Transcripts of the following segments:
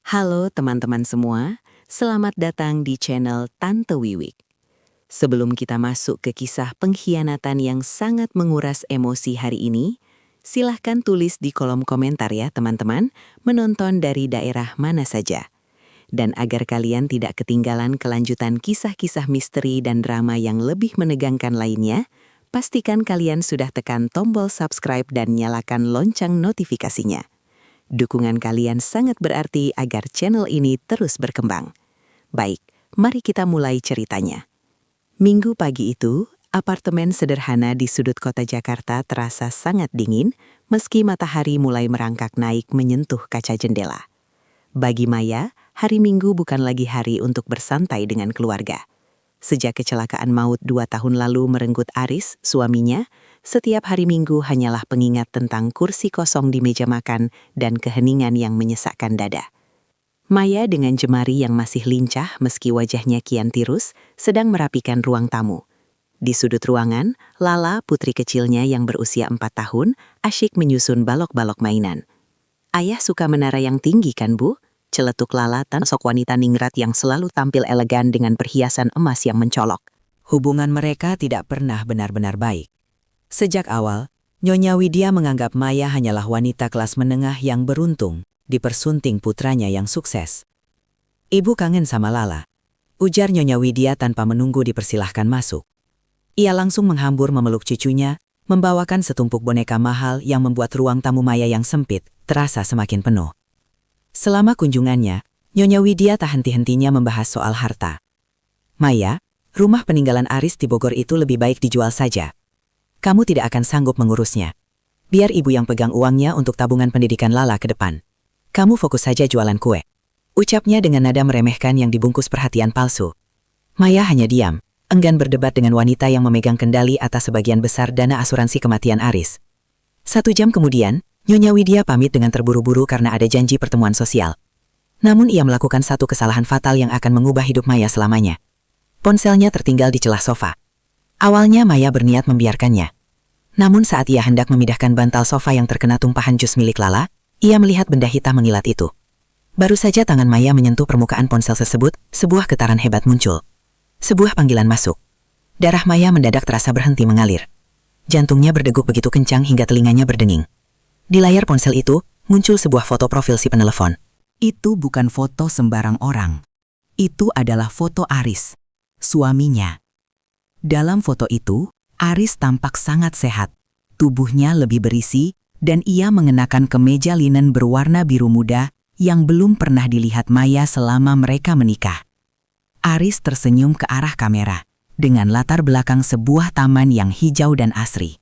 Halo teman-teman semua, selamat datang di channel Tante Wiwik. Sebelum kita masuk ke kisah pengkhianatan yang sangat menguras emosi hari ini, silahkan tulis di kolom komentar ya teman-teman, menonton dari daerah mana saja. Dan agar kalian tidak ketinggalan kelanjutan kisah-kisah misteri dan drama yang lebih menegangkan lainnya, pastikan kalian sudah tekan tombol subscribe dan nyalakan lonceng notifikasinya. Dukungan kalian sangat berarti agar channel ini terus berkembang. Baik, mari kita mulai ceritanya. Minggu pagi itu, apartemen sederhana di sudut kota Jakarta terasa sangat dingin meski matahari mulai merangkak naik menyentuh kaca jendela. Bagi Maya, hari Minggu bukan lagi hari untuk bersantai dengan keluarga. Sejak kecelakaan maut 2 tahun lalu merenggut Aris, suaminya, setiap hari Minggu hanyalah pengingat tentang kursi kosong di meja makan dan keheningan yang menyesakkan dada. Maya dengan jemari yang masih lincah meski wajahnya kian tirus, sedang merapikan ruang tamu. Di sudut ruangan, Lala, putri kecilnya yang berusia 4 tahun, asyik menyusun balok-balok mainan. "Ayah suka menara yang tinggi kan, Bu?" Celetuk Lala, sosok wanita ningrat yang selalu tampil elegan dengan perhiasan emas yang mencolok. Hubungan mereka tidak pernah benar-benar baik. Sejak awal, Nyonya Widya menganggap Maya hanyalah wanita kelas menengah yang beruntung, dipersunting putranya yang sukses. "Ibu kangen sama Lala," ujar Nyonya Widya tanpa menunggu dipersilahkan masuk. Ia langsung menghambur memeluk cucunya, membawakan setumpuk boneka mahal yang membuat ruang tamu Maya yang sempit terasa semakin penuh. Selama kunjungannya, Nyonya Widya tak henti-hentinya membahas soal harta. "Maya, rumah peninggalan Aris di Bogor itu lebih baik dijual saja. Kamu tidak akan sanggup mengurusnya. Biar ibu yang pegang uangnya untuk tabungan pendidikan Lala ke depan. Kamu fokus saja jualan kue," ucapnya dengan nada meremehkan yang dibungkus perhatian palsu. Maya hanya diam, enggan berdebat dengan wanita yang memegang kendali atas sebagian besar dana asuransi kematian Aris. 1 jam kemudian, Nyonya Widya pamit dengan terburu-buru karena ada janji pertemuan sosial. Namun ia melakukan satu kesalahan fatal yang akan mengubah hidup Maya selamanya. Ponselnya tertinggal di celah sofa. Awalnya Maya berniat membiarkannya. Namun saat ia hendak memindahkan bantal sofa yang terkena tumpahan jus milik Lala, ia melihat benda hitam mengilat itu. Baru saja tangan Maya menyentuh permukaan ponsel tersebut, sebuah getaran hebat muncul. Sebuah panggilan masuk. Darah Maya mendadak terasa berhenti mengalir. Jantungnya berdeguk begitu kencang hingga telinganya berdenging. Di layar ponsel itu, muncul sebuah foto profil si penelepon. Itu bukan foto sembarang orang. Itu adalah foto Aris, suaminya. Dalam foto itu, Aris tampak sangat sehat. Tubuhnya lebih berisi, dan ia mengenakan kemeja linen berwarna biru muda yang belum pernah dilihat Maya selama mereka menikah. Aris tersenyum ke arah kamera, dengan latar belakang sebuah taman yang hijau dan asri.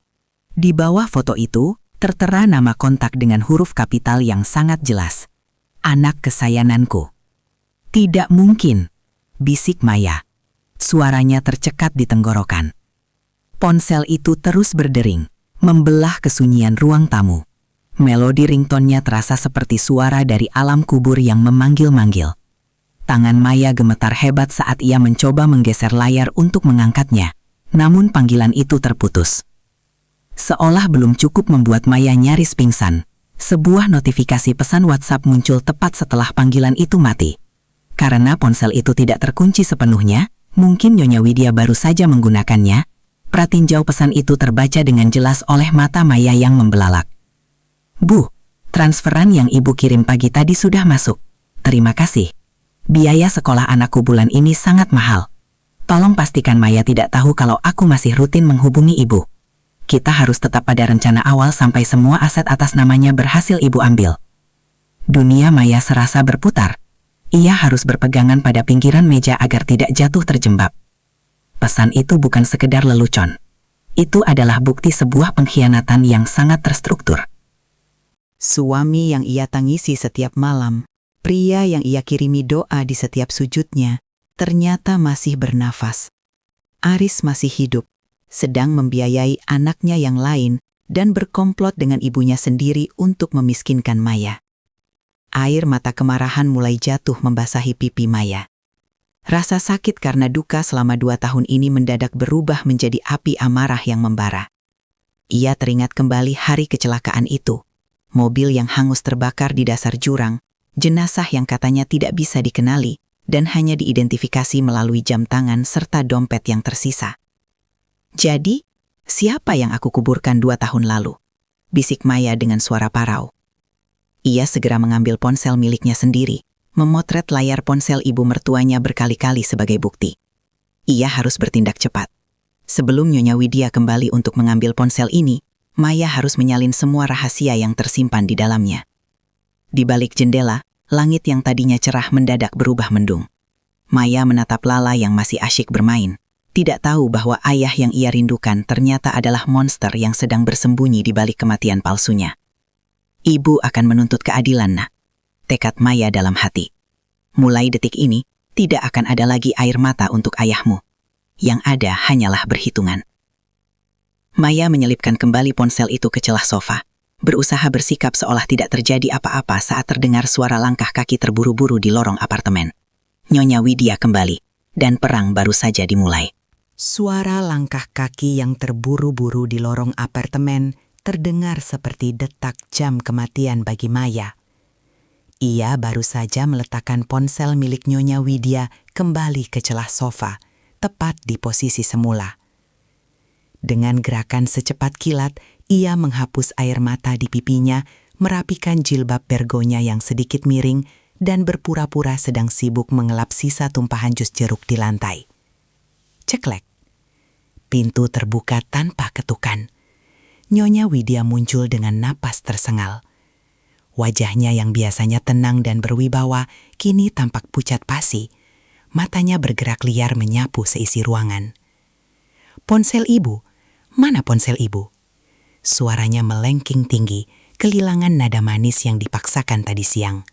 Di bawah foto itu, tertera nama kontak dengan huruf kapital yang sangat jelas. "Anak kesayanganku." "Tidak mungkin," bisik Maya. Suaranya tercekat di tenggorokan. Ponsel itu terus berdering, membelah kesunyian ruang tamu. Melodi ringtone-nya terasa seperti suara dari alam kubur yang memanggil-manggil. Tangan Maya gemetar hebat saat ia mencoba menggeser layar untuk mengangkatnya, namun panggilan itu terputus. Seolah belum cukup membuat Maya nyaris pingsan, sebuah notifikasi pesan WhatsApp muncul tepat setelah panggilan itu mati. Karena ponsel itu tidak terkunci sepenuhnya, mungkin Nyonya Widya baru saja menggunakannya, pratinjau pesan itu terbaca dengan jelas oleh mata Maya yang membelalak. "Bu, transferan yang ibu kirim pagi tadi sudah masuk. Terima kasih. Biaya sekolah anakku bulan ini sangat mahal. Tolong pastikan Maya tidak tahu kalau aku masih rutin menghubungi ibu. Kita harus tetap pada rencana awal sampai semua aset atas namanya berhasil ibu ambil." Dunia Maya serasa berputar. Ia harus berpegangan pada pinggiran meja agar tidak jatuh terjembab. Pesan itu bukan sekedar lelucon. Itu adalah bukti sebuah pengkhianatan yang sangat terstruktur. Suami yang ia tangisi setiap malam, pria yang ia kirimi doa di setiap sujudnya, ternyata masih bernafas. Aris masih hidup, sedang membiayai anaknya yang lain dan berkomplot dengan ibunya sendiri untuk memiskinkan Maya. Air mata kemarahan mulai jatuh membasahi pipi Maya. Rasa sakit karena duka selama 2 tahun ini mendadak berubah menjadi api amarah yang membara. Ia teringat kembali hari kecelakaan itu. Mobil yang hangus terbakar di dasar jurang, jenazah yang katanya tidak bisa dikenali dan hanya diidentifikasi melalui jam tangan serta dompet yang tersisa. Jadi, siapa yang aku kuburkan 2 tahun lalu? Bisik Maya dengan suara parau. Ia segera mengambil ponsel miliknya sendiri, memotret layar ponsel ibu mertuanya berkali-kali sebagai bukti. Ia harus bertindak cepat. Sebelum Nyonya Widya kembali untuk mengambil ponsel ini, Maya harus menyalin semua rahasia yang tersimpan di dalamnya. Di balik jendela, langit yang tadinya cerah mendadak berubah mendung. Maya menatap Lala yang masih asyik bermain, tidak tahu bahwa ayah yang ia rindukan ternyata adalah monster yang sedang bersembunyi di balik kematian palsunya. Ibu akan menuntut keadilan, nak. Tekad Maya dalam hati. Mulai detik ini, tidak akan ada lagi air mata untuk ayahmu. Yang ada hanyalah berhitungan. Maya menyelipkan kembali ponsel itu ke celah sofa, berusaha bersikap seolah tidak terjadi apa-apa saat terdengar suara langkah kaki terburu-buru di lorong apartemen. Nyonya Widya kembali, dan perang baru saja dimulai. Suara langkah kaki yang terburu-buru di lorong apartemen terdengar seperti detak jam kematian bagi Maya. Ia baru saja meletakkan ponsel milik Nyonya Widya kembali ke celah sofa, tepat di posisi semula. Dengan gerakan secepat kilat, ia menghapus air mata di pipinya, merapikan jilbab bergonya yang sedikit miring, dan berpura-pura sedang sibuk mengelap sisa tumpahan jus jeruk di lantai. Ceklek. Pintu terbuka tanpa ketukan. Nyonya Widya muncul dengan napas tersengal. Wajahnya yang biasanya tenang dan berwibawa kini tampak pucat pasi. Matanya bergerak liar menyapu seisi ruangan. Ponsel ibu? Mana ponsel ibu? Suaranya melengking tinggi, kehilangan nada manis yang dipaksakan tadi siang.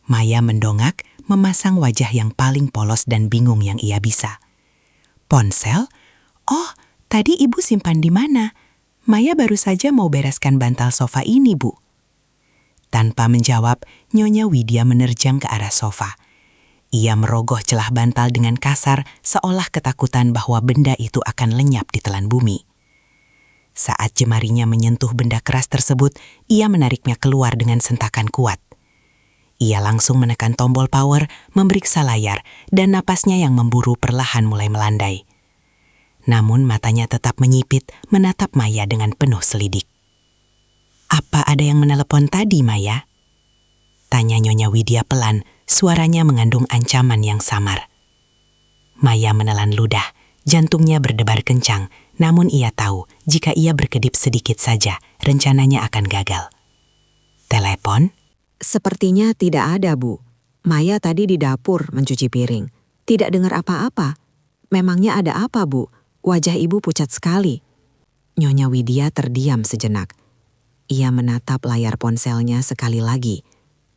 Maya mendongak, memasang wajah yang paling polos dan bingung yang ia bisa. Ponsel? Oh, tadi ibu simpan di mana? Maya baru saja mau bereskan bantal sofa ini, Bu. Tanpa menjawab, Nyonya Widya menerjang ke arah sofa. Ia merogoh celah bantal dengan kasar, seolah ketakutan bahwa benda itu akan lenyap di telan bumi. Saat jemarinya menyentuh benda keras tersebut, ia menariknya keluar dengan sentakan kuat. Ia langsung menekan tombol power, memeriksa layar, dan napasnya yang memburu perlahan mulai melandai. Namun matanya tetap menyipit, menatap Maya dengan penuh selidik. "Apa ada yang menelepon tadi, Maya?" Tanya Nyonya Widya pelan, suaranya mengandung ancaman yang samar. Maya menelan ludah, jantungnya berdebar kencang, namun ia tahu jika ia berkedip sedikit saja, rencananya akan gagal. "Telepon?" Sepertinya tidak ada, Bu. Maya tadi di dapur mencuci piring. Tidak dengar apa-apa. Memangnya ada apa, Bu? Wajah ibu pucat sekali. Nyonya Widya terdiam sejenak. Ia menatap layar ponselnya sekali lagi.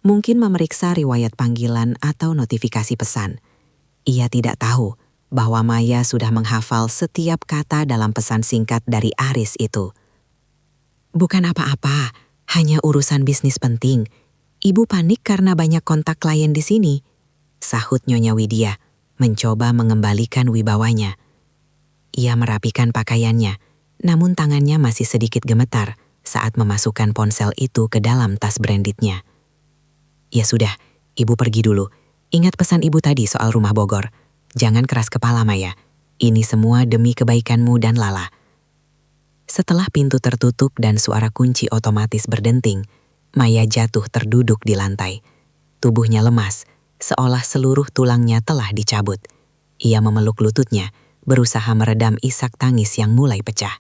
Mungkin memeriksa riwayat panggilan atau notifikasi pesan. Ia tidak tahu bahwa Maya sudah menghafal setiap kata dalam pesan singkat dari Aris itu. "Bukan apa-apa, hanya urusan bisnis penting. Ibu panik karena banyak kontak klien di sini," sahut Nyonya Widya, mencoba mengembalikan wibawanya. Ia merapikan pakaiannya, namun tangannya masih sedikit gemetar saat memasukkan ponsel itu ke dalam tas brandednya. "Ya sudah, ibu pergi dulu. Ingat pesan ibu tadi soal rumah Bogor. Jangan keras kepala, Maya. Ini semua demi kebaikanmu dan Lala." Setelah pintu tertutup dan suara kunci otomatis berdenting, Maya jatuh terduduk di lantai. Tubuhnya lemas, seolah seluruh tulangnya telah dicabut. Ia memeluk lututnya, berusaha meredam isak tangis yang mulai pecah.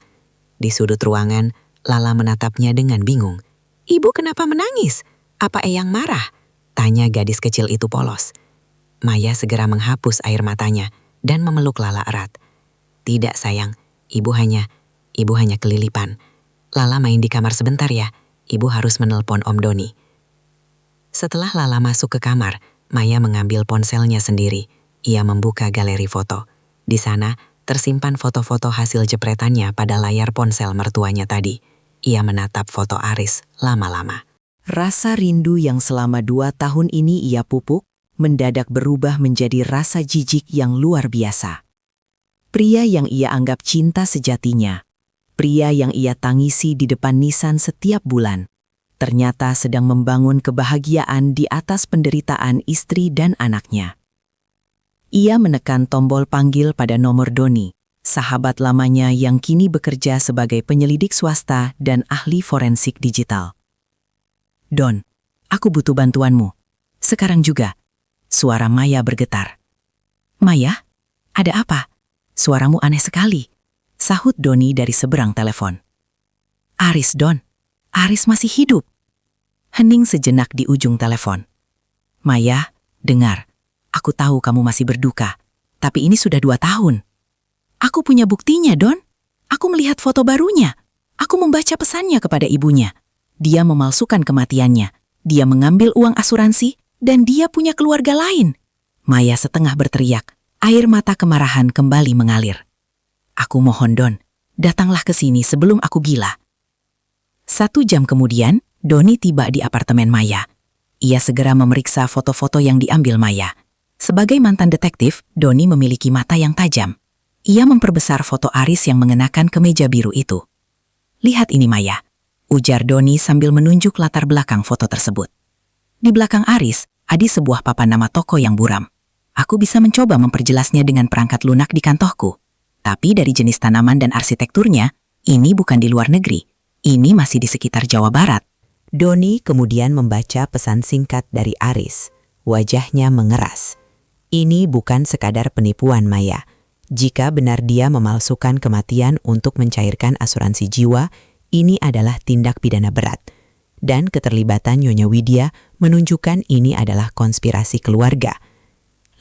Di sudut ruangan, Lala menatapnya dengan bingung. "Ibu kenapa menangis? Apa Eyang marah?" tanya gadis kecil itu polos. Maya segera menghapus air matanya dan memeluk Lala erat. "Tidak sayang, ibu hanya kelilipan. Lala main di kamar sebentar ya, ibu harus menelpon Om Doni." Setelah Lala masuk ke kamar, Maya mengambil ponselnya sendiri. Ia membuka galeri foto. Di sana, tersimpan foto-foto hasil jepretannya pada layar ponsel mertuanya tadi. Ia menatap foto Aris lama-lama. Rasa rindu yang selama 2 tahun ini ia pupuk, mendadak berubah menjadi rasa jijik yang luar biasa. Pria yang ia anggap cinta sejatinya, pria yang ia tangisi di depan nisan setiap bulan, ternyata sedang membangun kebahagiaan di atas penderitaan istri dan anaknya. Ia menekan tombol panggil pada nomor Doni, sahabat lamanya yang kini bekerja sebagai penyelidik swasta dan ahli forensik digital. "Don, aku butuh bantuanmu. Sekarang juga." Suara Maya bergetar. "Maya, ada apa? Suaramu aneh sekali," sahut Doni dari seberang telepon. "Aris, Don. Aris masih hidup." Hening sejenak di ujung telepon. "Maya, dengar. Aku tahu kamu masih berduka, tapi ini sudah 2 tahun. Aku punya buktinya, Don. Aku melihat foto barunya. Aku membaca pesannya kepada ibunya. Dia memalsukan kematiannya. Dia mengambil uang asuransi, dan dia punya keluarga lain." Maya setengah berteriak. Air mata kemarahan kembali mengalir. "Aku mohon, Don, datanglah ke sini sebelum aku gila." 1 jam kemudian, Doni tiba di apartemen Maya. Ia segera memeriksa foto-foto yang diambil Maya. Sebagai mantan detektif, Doni memiliki mata yang tajam. Ia memperbesar foto Aris yang mengenakan kemeja biru itu. "Lihat ini, Maya," ujar Doni sambil menunjuk latar belakang foto tersebut. Di belakang Aris, ada sebuah papan nama toko yang buram. Aku bisa mencoba memperjelasnya dengan perangkat lunak di kantorku. Tapi dari jenis tanaman dan arsitekturnya, ini bukan di luar negeri. Ini masih di sekitar Jawa Barat. Doni kemudian membaca pesan singkat dari Aris. Wajahnya mengeras. Ini bukan sekadar penipuan, Maya. Jika benar dia memalsukan kematian untuk mencairkan asuransi jiwa, ini adalah tindak pidana berat. Dan keterlibatan Nyonya Widya menunjukkan ini adalah konspirasi keluarga.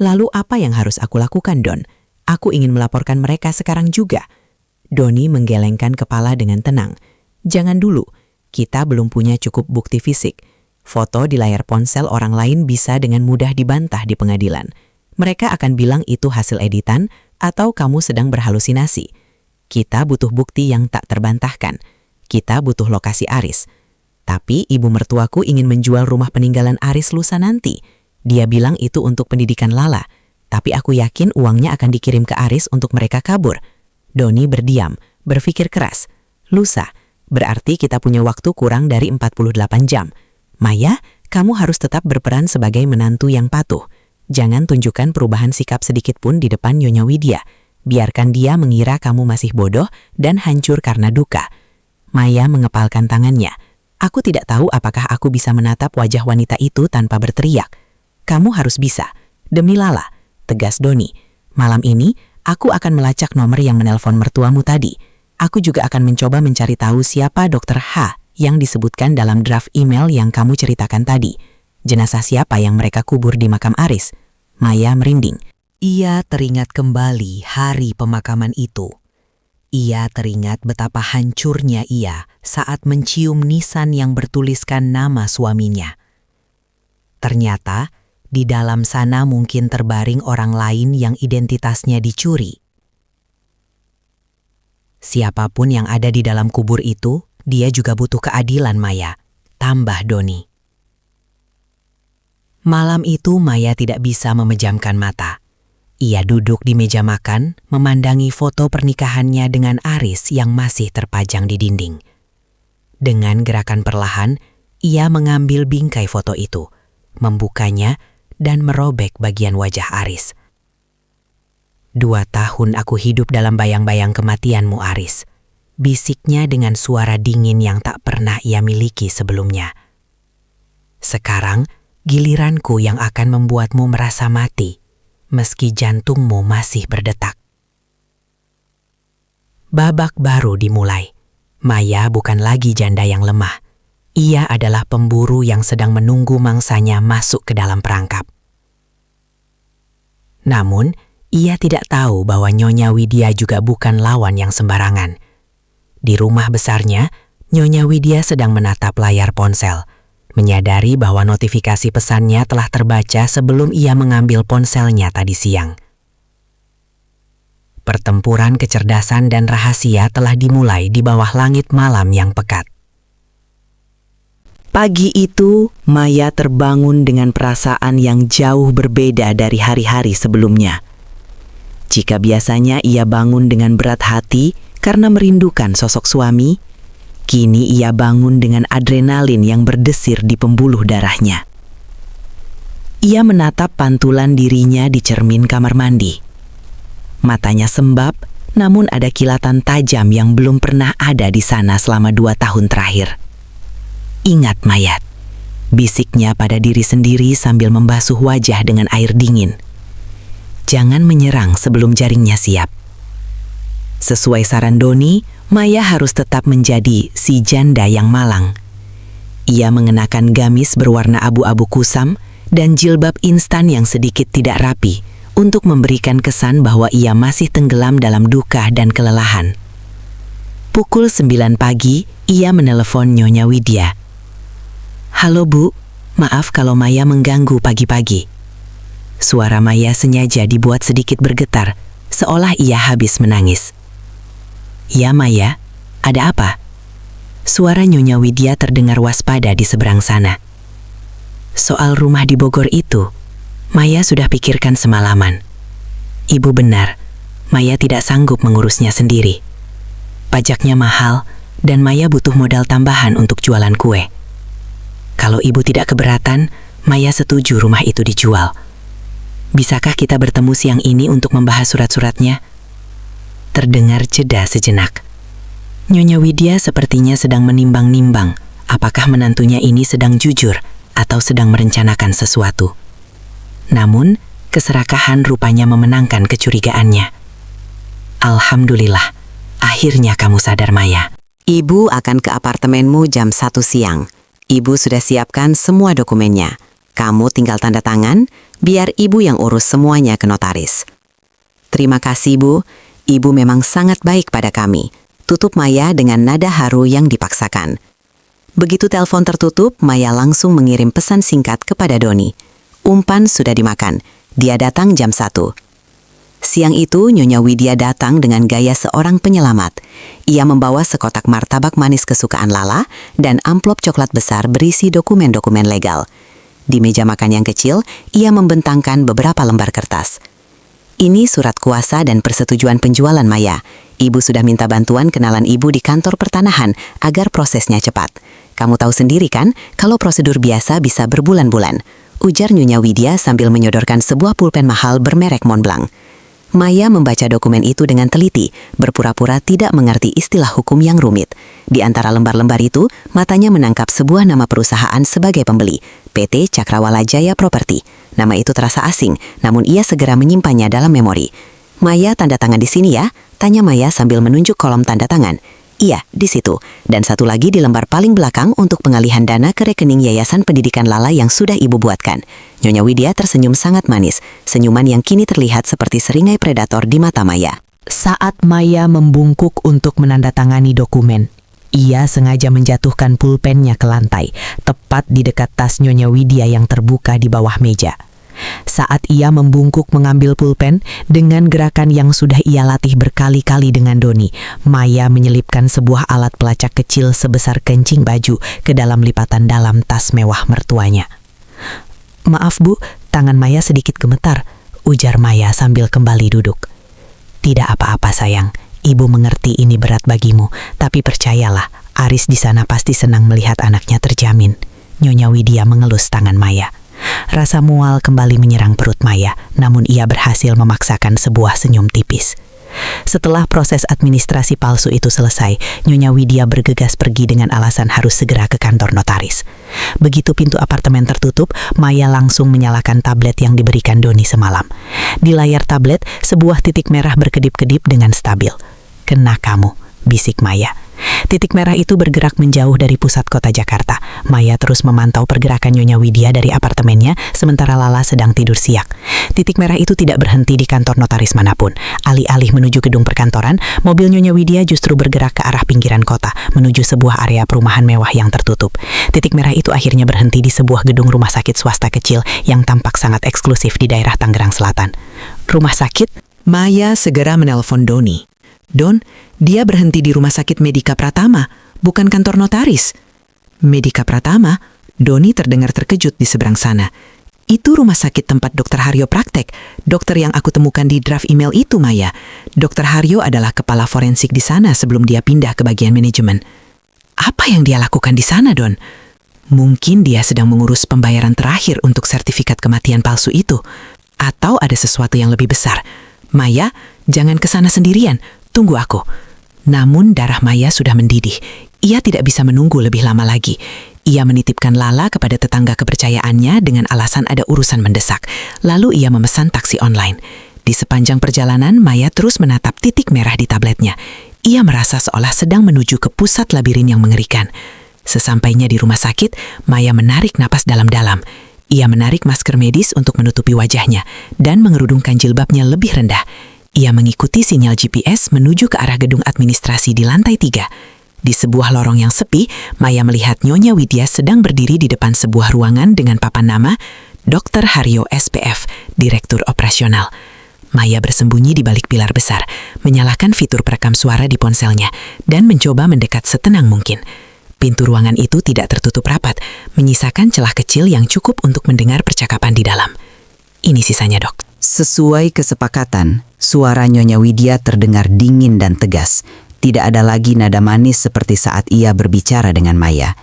Lalu apa yang harus aku lakukan, Don? Aku ingin melaporkan mereka sekarang juga. Doni menggelengkan kepala dengan tenang. Jangan dulu, kita belum punya cukup bukti fisik. Foto di layar ponsel orang lain bisa dengan mudah dibantah di pengadilan. Mereka akan bilang itu hasil editan atau kamu sedang berhalusinasi. Kita butuh bukti yang tak terbantahkan. Kita butuh lokasi Aris. Tapi ibu mertuaku ingin menjual rumah peninggalan Aris lusa nanti. Dia bilang itu untuk pendidikan Lala, tapi aku yakin uangnya akan dikirim ke Aris untuk mereka kabur. Doni berdiam, berpikir keras. Lusa, berarti kita punya waktu kurang dari 48 jam. Maya, kamu harus tetap berperan sebagai menantu yang patuh. Jangan tunjukkan perubahan sikap sedikit pun di depan Nyonya Widya. Biarkan dia mengira kamu masih bodoh dan hancur karena duka. Maya mengepalkan tangannya. Aku tidak tahu apakah aku bisa menatap wajah wanita itu tanpa berteriak. Kamu harus bisa. Demi Lala, tegas Doni. Malam ini, aku akan melacak nomor yang menelpon mertuamu tadi. Aku juga akan mencoba mencari tahu siapa Dr. H yang disebutkan dalam draft email yang kamu ceritakan tadi. Jenazah siapa yang mereka kubur di makam Aris? Maya merinding. Ia teringat kembali hari pemakaman itu. Ia teringat betapa hancurnya ia saat mencium nisan yang bertuliskan nama suaminya. Ternyata, di dalam sana mungkin terbaring orang lain yang identitasnya dicuri. Siapapun yang ada di dalam kubur itu, dia juga butuh keadilan, Maya. Tambah Doni. Malam itu Maya tidak bisa memejamkan mata. Ia duduk di meja makan, memandangi foto pernikahannya dengan Aris yang masih terpajang di dinding. Dengan gerakan perlahan, ia mengambil bingkai foto itu, membukanya, dan merobek bagian wajah Aris. 2 tahun aku hidup dalam bayang-bayang kematianmu, Aris. Bisiknya dengan suara dingin yang tak pernah ia miliki sebelumnya. Sekarang, giliranku yang akan membuatmu merasa mati, meski jantungmu masih berdetak. Babak baru dimulai. Maya bukan lagi janda yang lemah. Ia adalah pemburu yang sedang menunggu mangsanya masuk ke dalam perangkap. Namun, ia tidak tahu bahwa Nyonya Widya juga bukan lawan yang sembarangan. Di rumah besarnya, Nyonya Widya sedang menatap layar ponsel, menyadari bahwa notifikasi pesannya telah terbaca sebelum ia mengambil ponselnya tadi siang. Pertempuran kecerdasan dan rahasia telah dimulai di bawah langit malam yang pekat. Pagi itu, Maya terbangun dengan perasaan yang jauh berbeda dari hari-hari sebelumnya. Jika biasanya ia bangun dengan berat hati karena merindukan sosok suami, Kini ia bangun dengan adrenalin yang berdesir di pembuluh darahnya. Ia menatap pantulan dirinya di cermin kamar mandi. Matanya sembab, namun ada kilatan tajam yang belum pernah ada di sana selama 2 tahun terakhir. Ingat mayat, bisiknya pada diri sendiri sambil membasuh wajah dengan air dingin. Jangan menyerang sebelum jaringnya siap. Sesuai saran Doni, Maya harus tetap menjadi si janda yang malang. Ia mengenakan gamis berwarna abu-abu kusam dan jilbab instan yang sedikit tidak rapi untuk memberikan kesan bahwa ia masih tenggelam dalam duka dan kelelahan. Pukul 9 pagi, ia menelepon Nyonya Widya. "Halo Bu, maaf kalau Maya mengganggu pagi-pagi." Suara Maya sengaja dibuat sedikit bergetar, seolah ia habis menangis. "Ya Maya, ada apa?" Suara Nyonya Widya terdengar waspada di seberang sana. "Soal rumah di Bogor itu, Maya sudah pikirkan semalaman. Ibu benar, Maya tidak sanggup mengurusnya sendiri. Pajaknya mahal dan Maya butuh modal tambahan untuk jualan kue. Kalau ibu tidak keberatan, Maya setuju rumah itu dijual. Bisakah kita bertemu siang ini untuk membahas surat-suratnya?" Terdengar jeda sejenak. Nyonya Widya sepertinya sedang menimbang-nimbang apakah menantunya ini sedang jujur atau sedang merencanakan sesuatu. Namun, keserakahan rupanya memenangkan kecurigaannya. "Alhamdulillah, akhirnya kamu sadar Maya." Ibu akan ke apartemenmu jam 1 siang. Ibu sudah siapkan semua dokumennya. Kamu tinggal tanda tangan, biar ibu yang urus semuanya ke notaris. "Terima kasih Bu, Ibu memang sangat baik pada kami," tutup Maya dengan nada haru yang dipaksakan. Begitu telepon tertutup, Maya langsung mengirim pesan singkat kepada Doni. Umpan sudah dimakan, dia datang jam 1. Siang itu, Nyonya Widya datang dengan gaya seorang penyelamat. Ia membawa sekotak martabak manis kesukaan Lala dan amplop coklat besar berisi dokumen-dokumen legal. Di meja makan yang kecil, ia membentangkan beberapa lembar kertas. "Ini surat kuasa dan persetujuan penjualan Maya. Ibu sudah minta bantuan kenalan ibu di kantor pertanahan agar prosesnya cepat. Kamu tahu sendiri kan, kalau prosedur biasa bisa berbulan-bulan," ujar Nyonya Widya sambil menyodorkan sebuah pulpen mahal bermerek Montblanc. Maya membaca dokumen itu dengan teliti, berpura-pura tidak mengerti istilah hukum yang rumit. Di antara lembar-lembar itu, matanya menangkap sebuah nama perusahaan sebagai pembeli, PT Cakrawala Jaya Property. Nama itu terasa asing, namun ia segera menyimpannya dalam memori. "Maya tanda tangan di sini ya?" tanya Maya sambil menunjuk kolom tanda tangan. "Iya, di situ. Dan satu lagi di lembar paling belakang untuk pengalihan dana ke rekening Yayasan Pendidikan Lala yang sudah ibu buatkan." Nyonya Widya tersenyum sangat manis, senyuman yang kini terlihat seperti seringai predator di mata Maya. Saat Maya membungkuk untuk menandatangani dokumen, ia sengaja menjatuhkan pulpennya ke lantai, tepat di dekat tas Nyonya Widya yang terbuka di bawah meja. Saat ia membungkuk mengambil pulpen, dengan gerakan yang sudah ia latih berkali-kali dengan Doni, Maya menyelipkan sebuah alat pelacak kecil sebesar kencing baju ke dalam lipatan dalam tas mewah mertuanya. "Maaf Bu, tangan Maya sedikit gemetar," ujar Maya sambil kembali duduk. "Tidak apa-apa sayang, Ibu mengerti ini berat bagimu, tapi percayalah, Aris di sana pasti senang melihat anaknya terjamin." Nyonya Widya mengelus tangan Maya. Rasa mual kembali menyerang perut Maya, namun ia berhasil memaksakan sebuah senyum tipis. Setelah proses administrasi palsu itu selesai, Nyonya Widya bergegas pergi dengan alasan harus segera ke kantor notaris. Begitu pintu apartemen tertutup, Maya langsung menyalakan tablet yang diberikan Doni semalam. Di layar tablet, sebuah titik merah berkedip-kedip dengan stabil. "Kena kamu," bisik Maya. Titik merah itu bergerak menjauh dari pusat kota Jakarta. Maya terus memantau pergerakan Nyonya Widya dari apartemennya, sementara Lala sedang tidur siak. Titik merah itu tidak berhenti di kantor notaris manapun. Alih-alih menuju gedung perkantoran, mobil Nyonya Widya justru bergerak ke arah pinggiran kota, menuju sebuah area perumahan mewah yang tertutup. Titik merah itu akhirnya berhenti di sebuah gedung rumah sakit swasta kecil yang tampak sangat eksklusif di daerah Tangerang Selatan. "Rumah sakit?" Maya segera menelpon Doni. "Don, dia berhenti di Rumah Sakit Medika Pratama, bukan kantor notaris." "Medika Pratama?" Doni terdengar terkejut di seberang sana. "Itu rumah sakit tempat Dr. Haryo praktek, dokter yang aku temukan di draft email itu, Maya. Dr. Haryo adalah kepala forensik di sana sebelum dia pindah ke bagian manajemen." Apa yang dia lakukan di sana, Don? Mungkin dia sedang mengurus pembayaran terakhir untuk sertifikat kematian palsu itu. Atau ada sesuatu yang lebih besar. Maya, jangan ke sana sendirian. Tunggu aku. Namun darah Maya sudah mendidih. Ia tidak bisa menunggu lebih lama lagi. Ia menitipkan Lala kepada tetangga kepercayaannya dengan alasan ada urusan mendesak. Lalu ia memesan taksi online. Di sepanjang perjalanan, Maya terus menatap titik merah di tabletnya. Ia merasa seolah sedang menuju ke pusat labirin yang mengerikan. Sesampainya di rumah sakit, Maya menarik napas dalam-dalam. Ia menarik masker medis untuk menutupi wajahnya dan mengerudungkan jilbabnya lebih rendah. Ia mengikuti sinyal GPS menuju ke arah gedung administrasi di lantai 3. Di sebuah lorong yang sepi, Maya melihat Nyonya Widya sedang berdiri di depan sebuah ruangan dengan papan nama Dr. Haryo SPF, Direktur Operasional. Maya bersembunyi di balik pilar besar, menyalakan fitur perekam suara di ponselnya, dan mencoba mendekat setenang mungkin. Pintu ruangan itu tidak tertutup rapat, menyisakan celah kecil yang cukup untuk mendengar percakapan di dalam. Ini sisanya, Dok. Sesuai kesepakatan, suara Nyonya Widya terdengar dingin dan tegas. Tidak ada lagi nada manis seperti saat ia berbicara dengan Maya.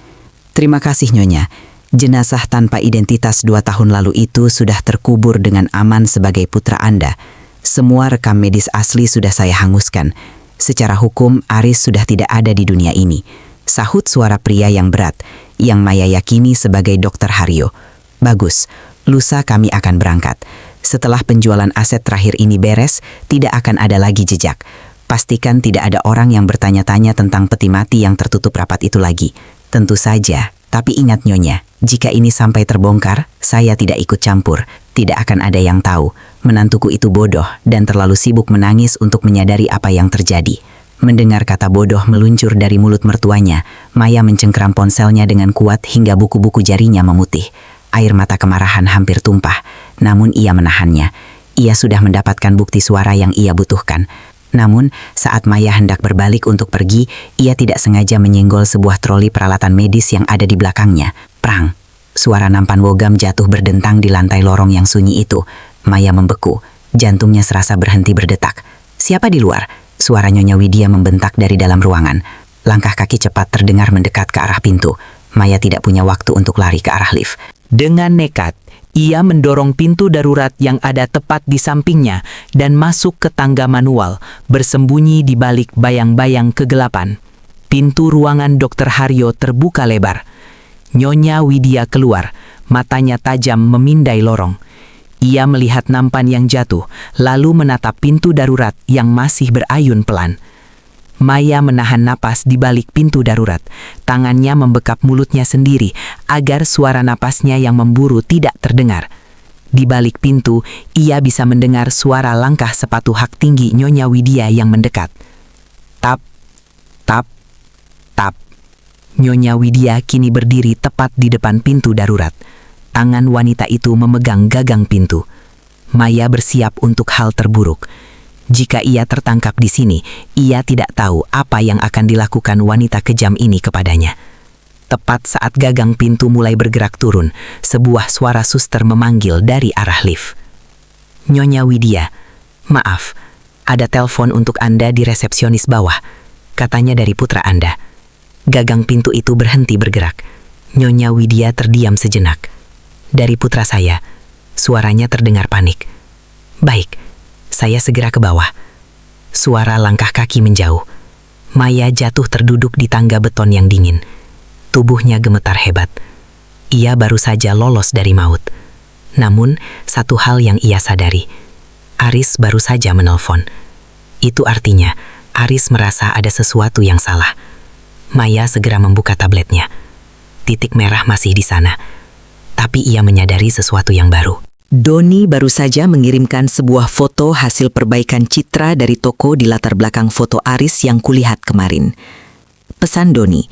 Terima kasih, Nyonya. Jenazah tanpa identitas 2 tahun lalu itu sudah terkubur dengan aman sebagai putra Anda. Semua rekam medis asli sudah saya hanguskan. Secara hukum, Aris sudah tidak ada di dunia ini. Sahut suara pria yang berat, yang Maya yakini sebagai Dr. Haryo. Bagus, lusa kami akan berangkat. Setelah penjualan aset terakhir ini beres, tidak akan ada lagi jejak. Pastikan tidak ada orang yang bertanya-tanya tentang peti mati yang tertutup rapat itu lagi. Tentu saja, tapi ingat Nyonya, jika ini sampai terbongkar, saya tidak ikut campur. Tidak akan ada yang tahu. Menantuku itu bodoh dan terlalu sibuk menangis untuk menyadari apa yang terjadi. Mendengar kata bodoh meluncur dari mulut mertuanya, Maya mencengkeram ponselnya dengan kuat hingga buku-buku jarinya memutih. Air mata kemarahan hampir tumpah, namun ia menahannya. Ia sudah mendapatkan bukti suara yang ia butuhkan. Namun, saat Maya hendak berbalik untuk pergi, ia tidak sengaja menyenggol sebuah troli peralatan medis yang ada di belakangnya. Prang! Suara nampan logam jatuh berdentang di lantai lorong yang sunyi itu. Maya membeku, jantungnya serasa berhenti berdetak. Siapa di luar? Suara Nyonya Widya membentak dari dalam ruangan. Langkah kaki cepat terdengar mendekat ke arah pintu. Maya tidak punya waktu untuk lari ke arah lift. Dengan nekat, ia mendorong pintu darurat yang ada tepat di sampingnya dan masuk ke tangga manual, bersembunyi di balik bayang-bayang kegelapan. Pintu ruangan Dr. Haryo terbuka lebar. Nyonya Widya keluar, matanya tajam memindai lorong. Ia melihat nampan yang jatuh, lalu menatap pintu darurat yang masih berayun pelan. Maya menahan napas di balik pintu darurat. Tangannya membekap mulutnya sendiri agar suara napasnya yang memburu tidak terdengar. Di balik pintu, ia bisa mendengar suara langkah sepatu hak tinggi Nyonya Widya yang mendekat. Tap, tap, tap. Nyonya Widya kini berdiri tepat di depan pintu darurat. Tangan wanita itu memegang gagang pintu. Maya bersiap untuk hal terburuk. Jika ia tertangkap di sini, ia tidak tahu apa yang akan dilakukan wanita kejam ini kepadanya. Tepat saat gagang pintu mulai bergerak turun, sebuah suara suster memanggil dari arah lift. Nyonya Widya, maaf, ada telepon untuk Anda di resepsionis bawah. Katanya dari putra Anda. Gagang pintu itu berhenti bergerak. Nyonya Widya terdiam sejenak. Dari putra saya, suaranya terdengar panik. Baik, saya segera ke bawah. Suara langkah kaki menjauh. Maya jatuh terduduk di tangga beton yang dingin. Tubuhnya gemetar hebat. Ia baru saja lolos dari maut. Namun, satu hal yang ia sadari. Aris baru saja menelpon. Itu artinya, Aris merasa ada sesuatu yang salah. Maya segera membuka tabletnya. Titik merah masih di sana. Tapi ia menyadari sesuatu yang baru. Doni baru saja mengirimkan sebuah foto hasil perbaikan citra dari toko di latar belakang foto Aris yang kulihat kemarin. Pesan Doni,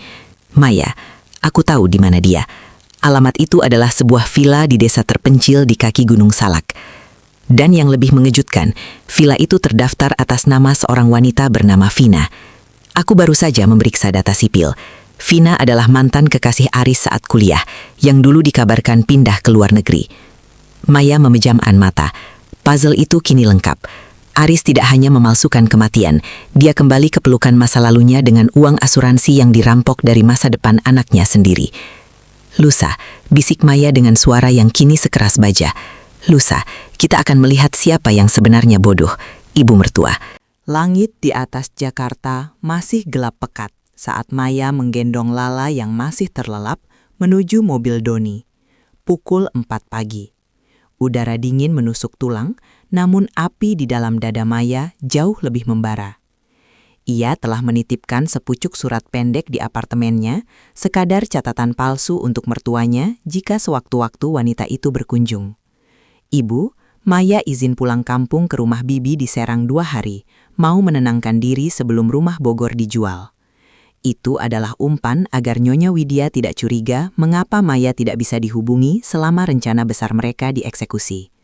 Maya, aku tahu di mana dia. Alamat itu adalah sebuah villa di desa terpencil di kaki Gunung Salak. Dan yang lebih mengejutkan, villa itu terdaftar atas nama seorang wanita bernama Vina. Aku baru saja memeriksa data sipil. Vina adalah mantan kekasih Aris saat kuliah, yang dulu dikabarkan pindah ke luar negeri. Maya memejamkan mata. Puzzle itu kini lengkap. Aris tidak hanya memalsukan kematian, dia kembali ke pelukan masa lalunya dengan uang asuransi yang dirampok dari masa depan anaknya sendiri. "Lusa," bisik Maya dengan suara yang kini sekeras baja. "Lusa, kita akan melihat siapa yang sebenarnya bodoh, ibu mertua." Langit di atas Jakarta masih gelap pekat saat Maya menggendong Lala yang masih terlelap menuju mobil Doni. Pukul 4 pagi. Udara dingin menusuk tulang, namun api di dalam dada Maya jauh lebih membara. Ia telah menitipkan sepucuk surat pendek di apartemennya, sekadar catatan palsu untuk mertuanya jika sewaktu-waktu wanita itu berkunjung. "Ibu, Maya izin pulang kampung ke rumah Bibi di Serang 2 hari, mau menenangkan diri sebelum rumah Bogor dijual." Itu adalah umpan agar Nyonya Widya tidak curiga mengapa Maya tidak bisa dihubungi selama rencana besar mereka dieksekusi.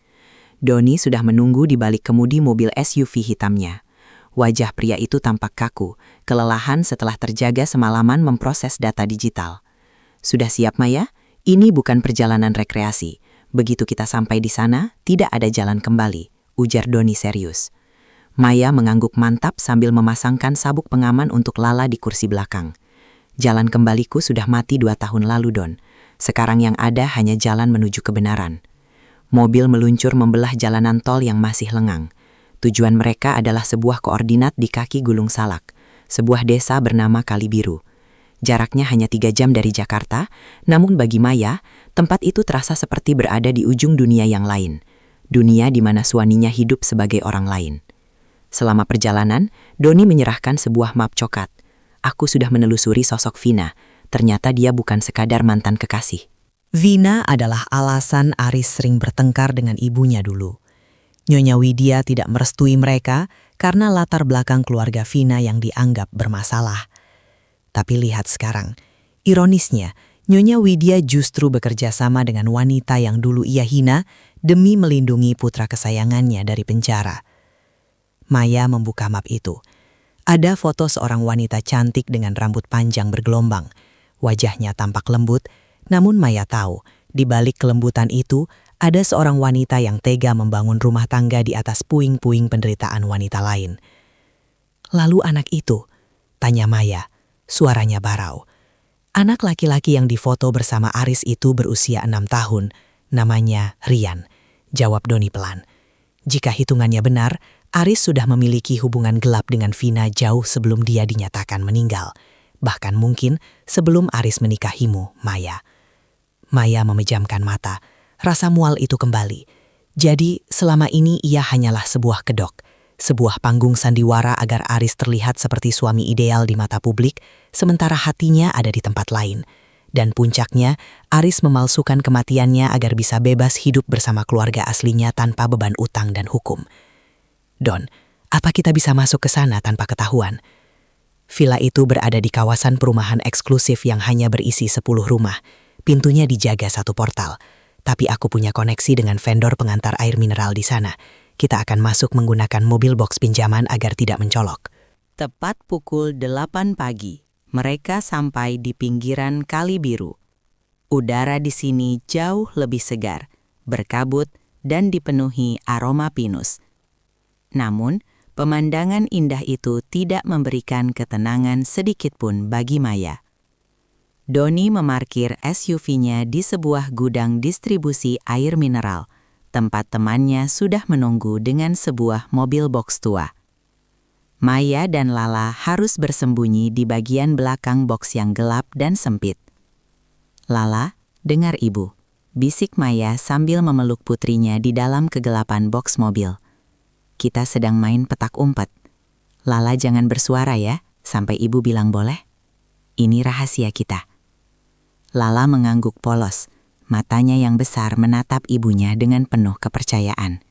Doni sudah menunggu di balik kemudi mobil SUV hitamnya. Wajah pria itu tampak kaku, kelelahan setelah terjaga semalaman memproses data digital. "Sudah siap, Maya? Ini bukan perjalanan rekreasi. Begitu kita sampai di sana, tidak ada jalan kembali," ujar Doni serius. Maya mengangguk mantap sambil memasangkan sabuk pengaman untuk Lala di kursi belakang. "Jalan kembaliku sudah mati 2 tahun lalu, Don. Sekarang yang ada hanya jalan menuju kebenaran." Mobil meluncur membelah jalanan tol yang masih lengang. Tujuan mereka adalah sebuah koordinat di kaki Gulung Salak, sebuah desa bernama Kalibiru. Jaraknya hanya 3 jam dari Jakarta, namun bagi Maya, tempat itu terasa seperti berada di ujung dunia yang lain. Dunia di mana suaminya hidup sebagai orang lain. Selama perjalanan, Doni menyerahkan sebuah map coklat. "Aku sudah menelusuri sosok Vina. Ternyata dia bukan sekadar mantan kekasih." Vina adalah alasan Aris sering bertengkar dengan ibunya dulu. Nyonya Widya tidak merestui mereka karena latar belakang keluarga Vina yang dianggap bermasalah. Tapi lihat sekarang, ironisnya, Nyonya Widya justru bekerja sama dengan wanita yang dulu ia hina demi melindungi putra kesayangannya dari penjara. Maya membuka map itu. Ada foto seorang wanita cantik dengan rambut panjang bergelombang. Wajahnya tampak lembut, namun Maya tahu, di balik kelembutan itu, ada seorang wanita yang tega membangun rumah tangga di atas puing-puing penderitaan wanita lain. "Lalu anak itu?" tanya Maya, suaranya barau. "Anak laki-laki yang difoto bersama Aris itu berusia 6 tahun, namanya Rian," jawab Doni pelan. "Jika hitungannya benar, Aris sudah memiliki hubungan gelap dengan Vina jauh sebelum dia dinyatakan meninggal. Bahkan mungkin sebelum Aris menikahimu, Maya." Maya memejamkan mata. Rasa mual itu kembali. Jadi selama ini ia hanyalah sebuah kedok. Sebuah panggung sandiwara agar Aris terlihat seperti suami ideal di mata publik, sementara hatinya ada di tempat lain. Dan puncaknya, Aris memalsukan kematiannya agar bisa bebas hidup bersama keluarga aslinya tanpa beban utang dan hukum. "Don, apa kita bisa masuk ke sana tanpa ketahuan?" Villa itu berada di kawasan perumahan eksklusif yang hanya berisi 10 rumah. Pintunya dijaga 1 portal. Tapi aku punya koneksi dengan vendor pengantar air mineral di sana. Kita akan masuk menggunakan mobil box pinjaman agar tidak mencolok. Tepat pukul 8 pagi, mereka sampai di pinggiran Kalibiru. Udara di sini jauh lebih segar, berkabut, dan dipenuhi aroma pinus. Namun, pemandangan indah itu tidak memberikan ketenangan sedikitpun bagi Maya. Doni memarkir SUV-nya di sebuah gudang distribusi air mineral. Tempat temannya sudah menunggu dengan sebuah mobil box tua. Maya dan Lala harus bersembunyi di bagian belakang box yang gelap dan sempit. "Lala, dengar ibu," bisik Maya sambil memeluk putrinya di dalam kegelapan box mobil. "Kita sedang main petak umpet. Lala jangan bersuara ya, sampai ibu bilang boleh. Ini rahasia kita." Lala mengangguk polos, matanya yang besar menatap ibunya dengan penuh kepercayaan.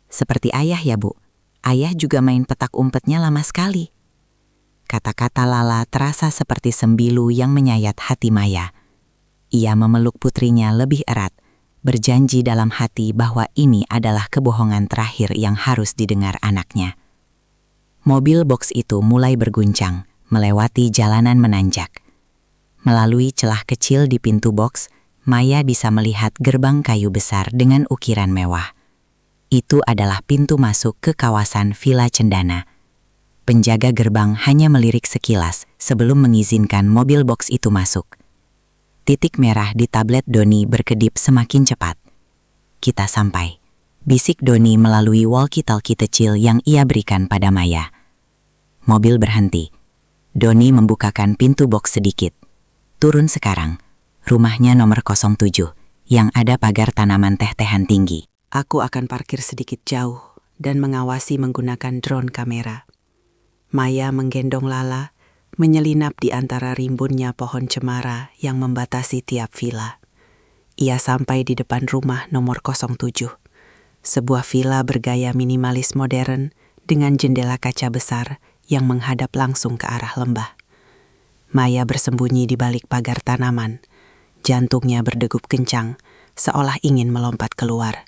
"Seperti ayah ya, Bu. Ayah juga main petak umpetnya lama sekali." Kata-kata Lala terasa seperti sembilu yang menyayat hati Maya. Ia memeluk putrinya lebih erat, berjanji dalam hati bahwa ini adalah kebohongan terakhir yang harus didengar anaknya. Mobil box itu mulai berguncang, melewati jalanan menanjak. Melalui celah kecil di pintu box, Maya bisa melihat gerbang kayu besar dengan ukiran mewah. Itu adalah pintu masuk ke kawasan Villa Cendana. Penjaga gerbang hanya melirik sekilas sebelum mengizinkan mobil box itu masuk. Titik merah di tablet Doni berkedip semakin cepat. Kita sampai, bisik Doni melalui walkie-talkie kecil yang ia berikan pada Maya. Mobil berhenti. Doni membukakan pintu box sedikit. Turun sekarang. Rumahnya nomor 07, yang ada pagar tanaman teh-tehan tinggi. Aku akan parkir sedikit jauh dan mengawasi menggunakan drone kamera. Maya menggendong Lala, menyelinap di antara rimbunnya pohon cemara yang membatasi tiap villa. Ia sampai di depan rumah nomor 07, sebuah villa bergaya minimalis modern dengan jendela kaca besar yang menghadap langsung ke arah lembah. Maya bersembunyi di balik pagar tanaman. Jantungnya berdegup kencang, seolah ingin melompat keluar.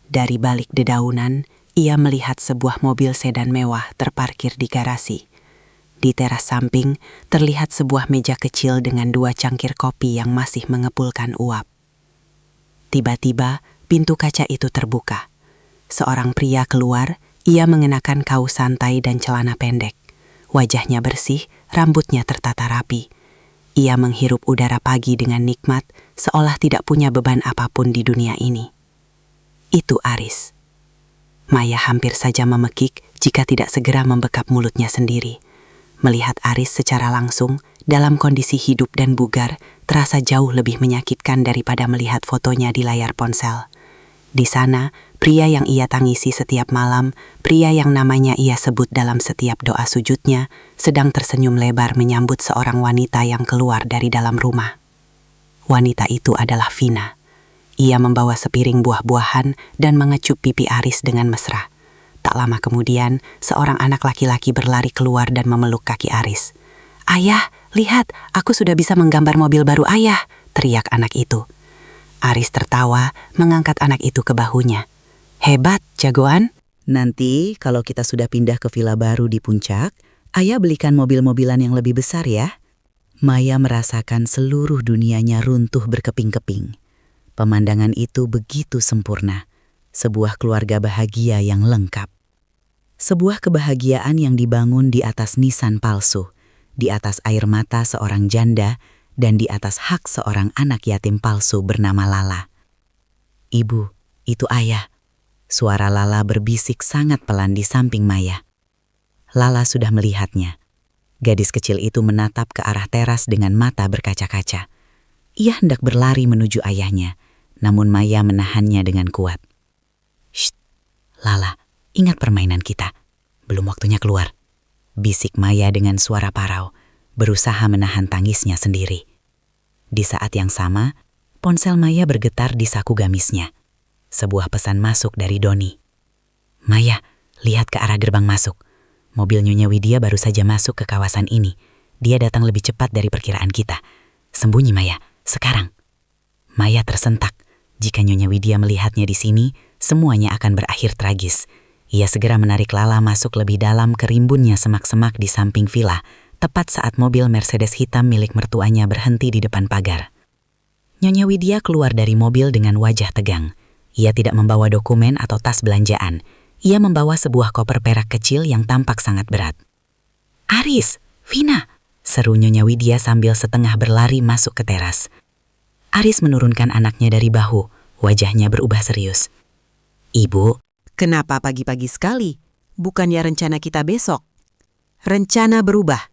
Dari balik dedaunan, ia melihat sebuah mobil sedan mewah terparkir di garasi. Di teras samping, terlihat sebuah meja kecil dengan 2 cangkir kopi yang masih mengepulkan uap. Tiba-tiba, pintu kaca itu terbuka. Seorang pria keluar, ia mengenakan kaos santai dan celana pendek. Wajahnya bersih, rambutnya tertata rapi. Ia menghirup udara pagi dengan nikmat, seolah tidak punya beban apapun di dunia ini. Itu Aris. Maya hampir saja memekik jika tidak segera membekap mulutnya sendiri. Melihat Aris secara langsung, dalam kondisi hidup dan bugar, terasa jauh lebih menyakitkan daripada melihat fotonya di layar ponsel. Di sana, pria yang ia tangisi setiap malam, pria yang namanya ia sebut dalam setiap doa sujudnya, sedang tersenyum lebar menyambut seorang wanita yang keluar dari dalam rumah. Wanita itu adalah Vina. Ia membawa sepiring buah-buahan dan mengecup pipi Aris dengan mesra. Tak lama kemudian, seorang anak laki-laki berlari keluar dan memeluk kaki Aris. "Ayah, lihat, aku sudah bisa menggambar mobil baru ayah," teriak anak itu. Aris tertawa, mengangkat anak itu ke bahunya. "Hebat, jagoan." Nanti kalau kita sudah pindah ke villa baru di puncak, ayah belikan mobil-mobilan yang lebih besar ya. Maya merasakan seluruh dunianya runtuh berkeping-keping. Pemandangan itu begitu sempurna, sebuah keluarga bahagia yang lengkap. Sebuah kebahagiaan yang dibangun di atas nisan palsu, di atas air mata seorang janda, dan di atas hak seorang anak yatim palsu bernama Lala. "Ibu, itu ayah." Suara Lala berbisik sangat pelan di samping Maya. Lala sudah melihatnya. Gadis kecil itu menatap ke arah teras dengan mata berkaca-kaca. Ia hendak berlari menuju ayahnya, namun Maya menahannya dengan kuat. "Shh, Lala, ingat permainan kita. Belum waktunya keluar," bisik Maya dengan suara parau, berusaha menahan tangisnya sendiri. Di saat yang sama, ponsel Maya bergetar di saku gamisnya. Sebuah pesan masuk dari Doni. "Maya, lihat ke arah gerbang masuk. Mobil Nyonya Widya baru saja masuk ke kawasan ini. Dia datang lebih cepat dari perkiraan kita. Sembunyi Maya, sekarang." Maya tersentak. Jika Nyonya Widya melihatnya di sini, semuanya akan berakhir tragis. Ia segera menarik Lala masuk lebih dalam ke rimbunnya semak-semak di samping villa, tepat saat mobil Mercedes hitam milik mertuanya berhenti di depan pagar. Nyonya Widya keluar dari mobil dengan wajah tegang. Ia tidak membawa dokumen atau tas belanjaan. Ia membawa sebuah koper perak kecil yang tampak sangat berat. "Aris, Vina!" seru Nyonya Widya sambil setengah berlari masuk ke teras. Aris menurunkan anaknya dari bahu, wajahnya berubah serius. "Ibu, Kenapa pagi-pagi sekali? Bukannya rencana kita besok?" "Rencana berubah."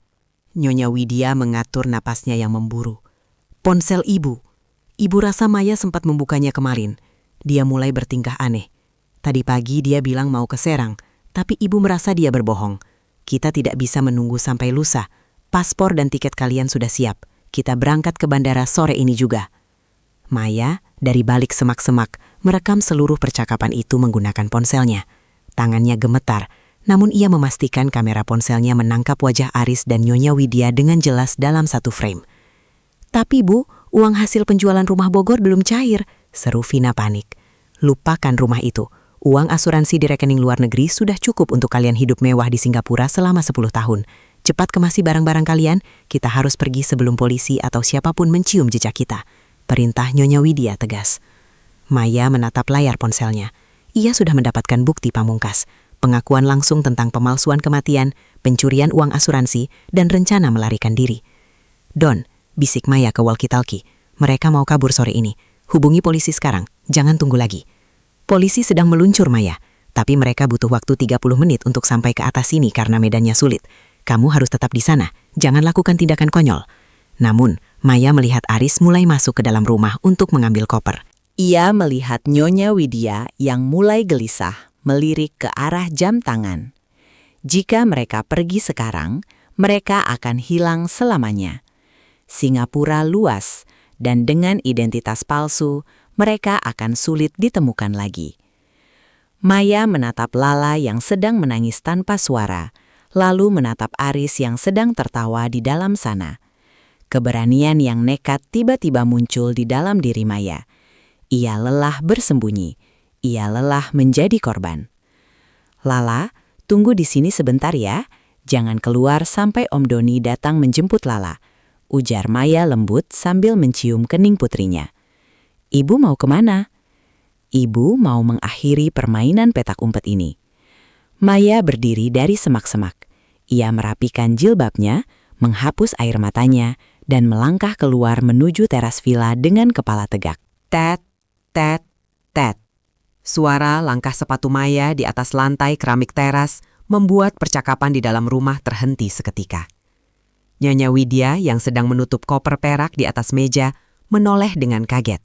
Nyonya Widya mengatur napasnya yang memburu. "Ponsel ibu. Ibu rasa Maya sempat membukanya kemarin. Dia mulai bertingkah aneh. Tadi pagi dia bilang mau ke Serang, tapi ibu merasa dia berbohong. Kita tidak bisa menunggu sampai lusa. Paspor dan tiket kalian sudah siap. Kita berangkat ke bandara sore ini juga." Maya, dari balik semak-semak, merekam seluruh percakapan itu menggunakan ponselnya. Tangannya gemetar, namun ia memastikan kamera ponselnya menangkap wajah Aris dan Nyonya Widya dengan jelas dalam satu frame. "Tapi Bu, uang hasil penjualan rumah Bogor belum cair," seru Vina panik. "Lupakan rumah itu. Uang asuransi di rekening luar negeri sudah cukup untuk kalian hidup mewah di Singapura selama 10 tahun. Cepat kemasi barang-barang kalian, kita harus pergi sebelum polisi atau siapapun mencium jejak kita," perintah Nyonya Widya tegas. Maya menatap layar ponselnya. ia sudah mendapatkan bukti pamungkas, pengakuan langsung tentang pemalsuan kematian, pencurian uang asuransi, dan rencana melarikan diri. "Don," bisik Maya ke walkie-talkie, "mereka mau kabur sore ini. Hubungi polisi sekarang, jangan tunggu lagi." Polisi sedang meluncur, Maya, tapi mereka butuh waktu 30 menit untuk sampai ke atas sini karena medannya sulit. Kamu harus tetap di sana, jangan lakukan tindakan konyol. Namun, Maya melihat Aris mulai masuk ke dalam rumah untuk mengambil koper. Ia melihat Nyonya Widya yang mulai gelisah melirik ke arah jam tangan. Jika mereka pergi sekarang, mereka akan hilang selamanya. Singapura luas, dan dengan identitas palsu, mereka akan sulit ditemukan lagi. Maya menatap Lala yang sedang menangis tanpa suara, lalu menatap Aris yang sedang tertawa di dalam sana. Keberanian yang nekat tiba-tiba muncul di dalam diri Maya. Ia lelah bersembunyi, ia lelah menjadi korban. "Lala, tunggu di sini sebentar ya, jangan keluar sampai Om Doni datang menjemput Lala," ujar Maya lembut sambil mencium kening putrinya. "Ibu mau kemana?" "Ibu mau mengakhiri permainan petak umpet ini." Maya berdiri dari semak-semak. Ia merapikan jilbabnya, menghapus air matanya, dan melangkah keluar menuju teras villa dengan kepala tegak. Tet, tet, tet. Suara langkah sepatu Maya di atas lantai keramik teras membuat percakapan di dalam rumah terhenti seketika. Nyonya Widya yang sedang menutup koper perak di atas meja menoleh dengan kaget.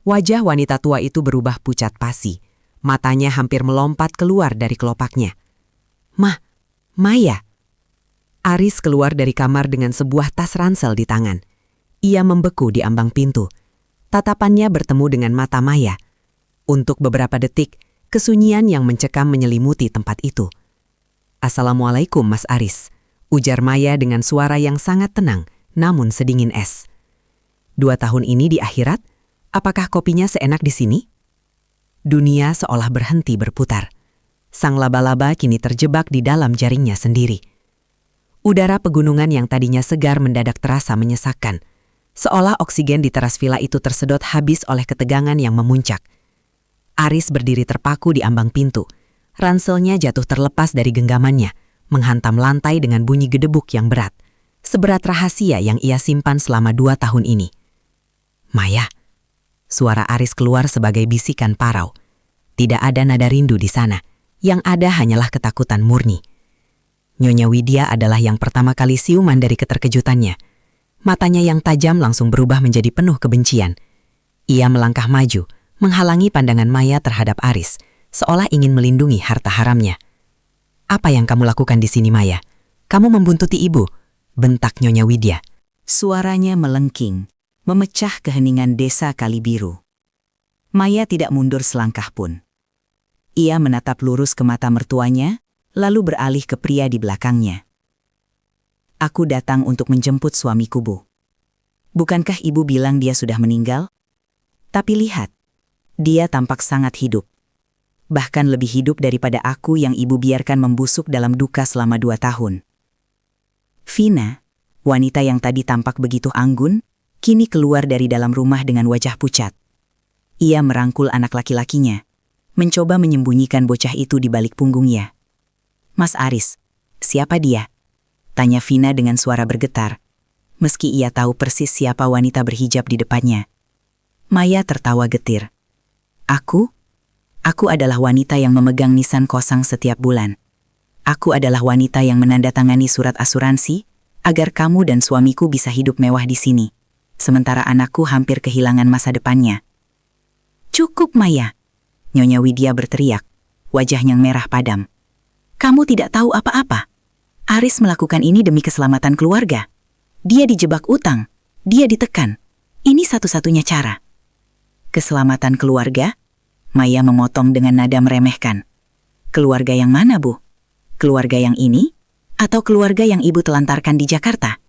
Wajah wanita tua itu berubah pucat pasi. Matanya hampir melompat keluar dari kelopaknya. Maya." Aris keluar dari kamar dengan sebuah tas ransel di tangan. Ia membeku di ambang pintu. Tatapannya bertemu dengan mata Maya. Untuk beberapa detik, kesunyian yang mencekam menyelimuti tempat itu. "Assalamualaikum, Mas Aris," ujar Maya dengan suara yang sangat tenang, namun sedingin es. "2 tahun ini di akhirat, apakah kopinya seenak di sini?" Dunia seolah berhenti berputar. Sang laba-laba kini terjebak di dalam jaringnya sendiri. Udara pegunungan yang tadinya segar mendadak terasa menyesakkan. Seolah oksigen di teras villa itu tersedot habis oleh ketegangan yang memuncak. Aris berdiri terpaku di ambang pintu. Ranselnya jatuh terlepas dari genggamannya, menghantam lantai dengan bunyi gedebuk yang berat. Seberat rahasia yang ia simpan selama 2 tahun ini. "Maya." Suara Aris keluar sebagai bisikan parau. Tidak ada nada rindu di sana. Yang ada hanyalah ketakutan murni. Nyonya Widya adalah yang pertama kali siuman dari keterkejutannya. Matanya yang tajam langsung berubah menjadi penuh kebencian. Ia melangkah maju, menghalangi pandangan Maya terhadap Aris, seolah ingin melindungi harta haramnya. "Apa yang kamu lakukan di sini, Maya? Kamu membuntuti ibu," bentak Nyonya Widya. Suaranya melengking, memecah keheningan desa Kalibiru. Maya tidak mundur selangkah pun. Ia menatap lurus ke mata mertuanya, lalu beralih ke pria di belakangnya. "Aku datang untuk menjemput suamiku, Bu. Bukankah ibu bilang dia sudah meninggal? Tapi lihat, dia tampak sangat hidup. Bahkan lebih hidup daripada aku yang ibu biarkan membusuk dalam duka selama 2 tahun. Vina, wanita yang tadi tampak begitu anggun, kini keluar dari dalam rumah dengan wajah pucat. Ia merangkul anak laki-lakinya, mencoba menyembunyikan bocah itu di balik punggungnya. "Mas Aris, siapa dia?" tanya Vina dengan suara bergetar, meski ia tahu persis siapa wanita berhijab di depannya. Maya tertawa getir. Aku adalah wanita yang memegang nisan kosong setiap bulan. Aku adalah wanita yang menandatangani surat asuransi agar kamu dan suamiku bisa hidup mewah di sini, sementara anakku hampir kehilangan masa depannya." "Cukup, Maya," Nyonya Widya berteriak, wajahnya merah padam. "Kamu tidak tahu apa-apa. Aris melakukan ini demi keselamatan keluarga. Dia dijebak utang, dia ditekan. Ini satu-satunya cara." "Keselamatan keluarga?" Maya memotong dengan nada meremehkan. "Keluarga yang mana, Bu? Keluarga yang ini? Atau keluarga yang ibu telantarkan di Jakarta?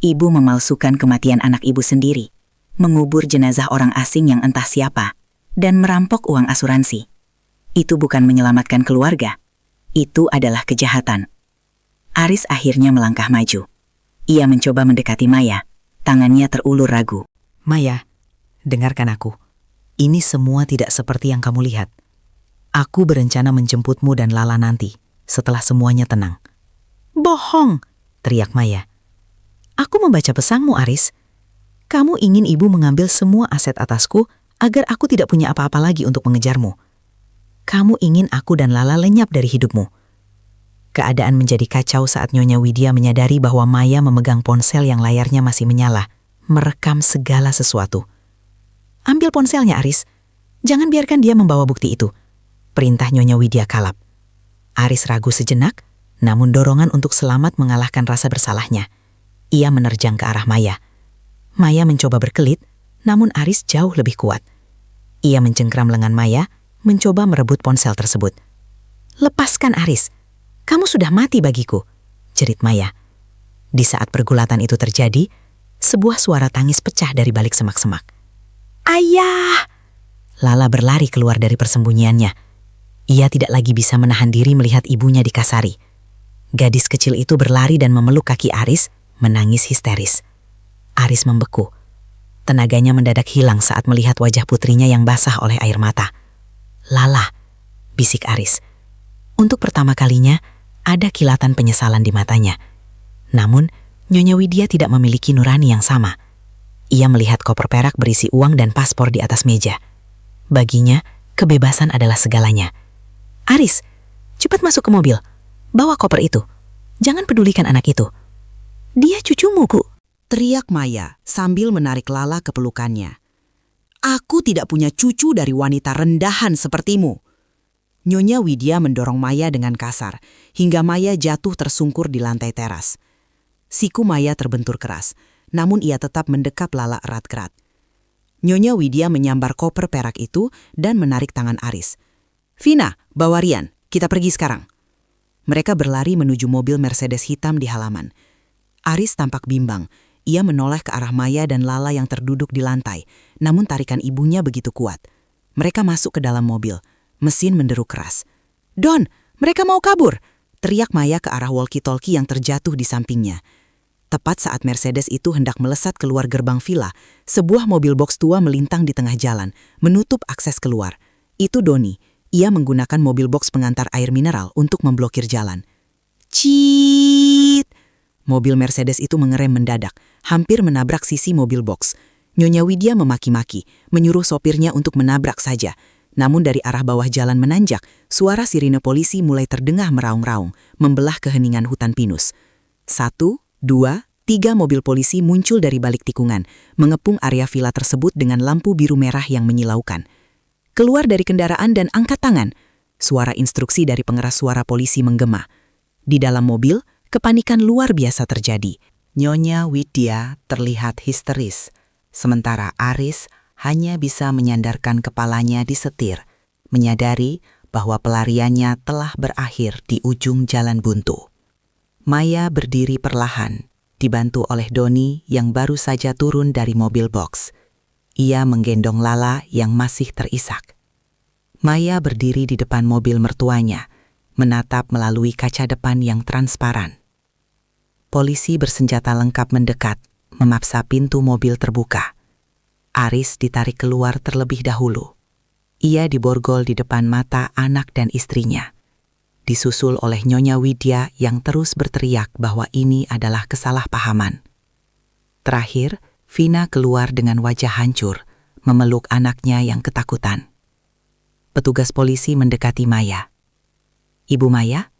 Ibu memalsukan kematian anak ibu sendiri, mengubur jenazah orang asing yang entah siapa, dan merampok uang asuransi. Itu bukan menyelamatkan keluarga. Itu adalah kejahatan." Aris akhirnya melangkah maju. Ia mencoba mendekati Maya. Tangannya terulur ragu. "Maya, dengarkan aku. Ini semua tidak seperti yang kamu lihat. Aku berencana menjemputmu dan Lala nanti, setelah semuanya tenang. Bohong, teriak Maya. Aku membaca pesanmu, Aris. Kamu ingin ibu mengambil semua aset atasku agar aku tidak punya apa-apa lagi untuk mengejarmu. Kamu ingin aku dan Lala lenyap dari hidupmu. Keadaan menjadi kacau saat Nyonya Widya menyadari bahwa Maya memegang ponsel yang layarnya masih menyala, merekam segala sesuatu. Ambil ponselnya, Aris. Jangan biarkan dia membawa bukti itu. Perintah Nyonya Widya kalap. Aris ragu sejenak, namun dorongan untuk selamat mengalahkan rasa bersalahnya. Ia menerjang ke arah Maya. Maya mencoba berkelit, namun Aris jauh lebih kuat. Ia mencengkram lengan Maya, mencoba merebut ponsel tersebut. Lepaskan, Aris. Kamu sudah mati bagiku, jerit Maya. Di saat pergulatan itu terjadi, sebuah suara tangis pecah dari balik semak-semak. Ayah! Lala berlari keluar dari persembunyiannya. Ia tidak lagi bisa menahan diri melihat ibunya dikasari. Gadis kecil itu berlari dan memeluk kaki Aris, menangis histeris. Aris membeku. Tenaganya mendadak hilang saat melihat wajah putrinya yang basah oleh air mata. Lala, bisik Aris. Untuk pertama kalinya, ada kilatan penyesalan di matanya. Namun, Nyonya Widya tidak memiliki nurani yang sama. Ia melihat koper perak berisi uang dan paspor di atas meja. Baginya, kebebasan adalah segalanya. Aris, cepat masuk ke mobil. Bawa koper itu. Jangan pedulikan anak itu. Dia cucumu, Ku. Teriak Maya sambil menarik Lala ke pelukannya. Aku tidak punya cucu dari wanita rendahan sepertimu. Nyonya Widya mendorong Maya dengan kasar, hingga Maya jatuh tersungkur di lantai teras. Siku Maya terbentur keras, namun ia tetap mendekap Lala erat-erat. Nyonya Widya menyambar koper perak itu dan menarik tangan Aris. Vina, bawa Rian, kita pergi sekarang. Mereka berlari menuju mobil Mercedes hitam di halaman. Aris tampak bimbang. Ia menoleh ke arah Maya dan Lala yang terduduk di lantai, namun tarikan ibunya begitu kuat. Mereka masuk ke dalam mobil. Mesin menderu keras. Don, mereka mau kabur! Teriak Maya ke arah walkie-talkie yang terjatuh di sampingnya. Tepat saat Mercedes itu hendak melesat keluar gerbang villa, sebuah mobil box tua melintang di tengah jalan, menutup akses keluar. Itu Doni. Ia menggunakan mobil box pengantar air mineral untuk memblokir jalan. Ciit! Mobil Mercedes itu mengerem mendadak, hampir menabrak sisi mobil box. Nyonya Widya memaki-maki, menyuruh sopirnya untuk menabrak saja. Namun dari arah bawah jalan menanjak, suara sirine polisi mulai terdengar meraung-raung, membelah keheningan hutan pinus. 1, 2, 3 mobil polisi muncul dari balik tikungan, mengepung area villa tersebut dengan lampu biru merah yang menyilaukan. Keluar dari kendaraan dan angkat tangan. Suara instruksi dari pengeras suara polisi menggema. Di dalam mobil, kepanikan luar biasa terjadi. Nyonya Widya terlihat histeris, sementara Aris hanya bisa menyandarkan kepalanya di setir, menyadari bahwa pelariannya telah berakhir di ujung jalan buntu. Maya berdiri perlahan, dibantu oleh Doni yang baru saja turun dari mobil box. Ia menggendong Lala yang masih terisak. Maya berdiri di depan mobil mertuanya, menatap melalui kaca depan yang transparan. Polisi bersenjata lengkap mendekat, memaksa pintu mobil terbuka. Aris ditarik keluar terlebih dahulu. Ia diborgol di depan mata anak dan istrinya. Disusul oleh Nyonya Widya yang terus berteriak bahwa ini adalah kesalahpahaman. Terakhir, Vina keluar dengan wajah hancur, memeluk anaknya yang ketakutan. Petugas polisi mendekati Maya. Ibu Maya,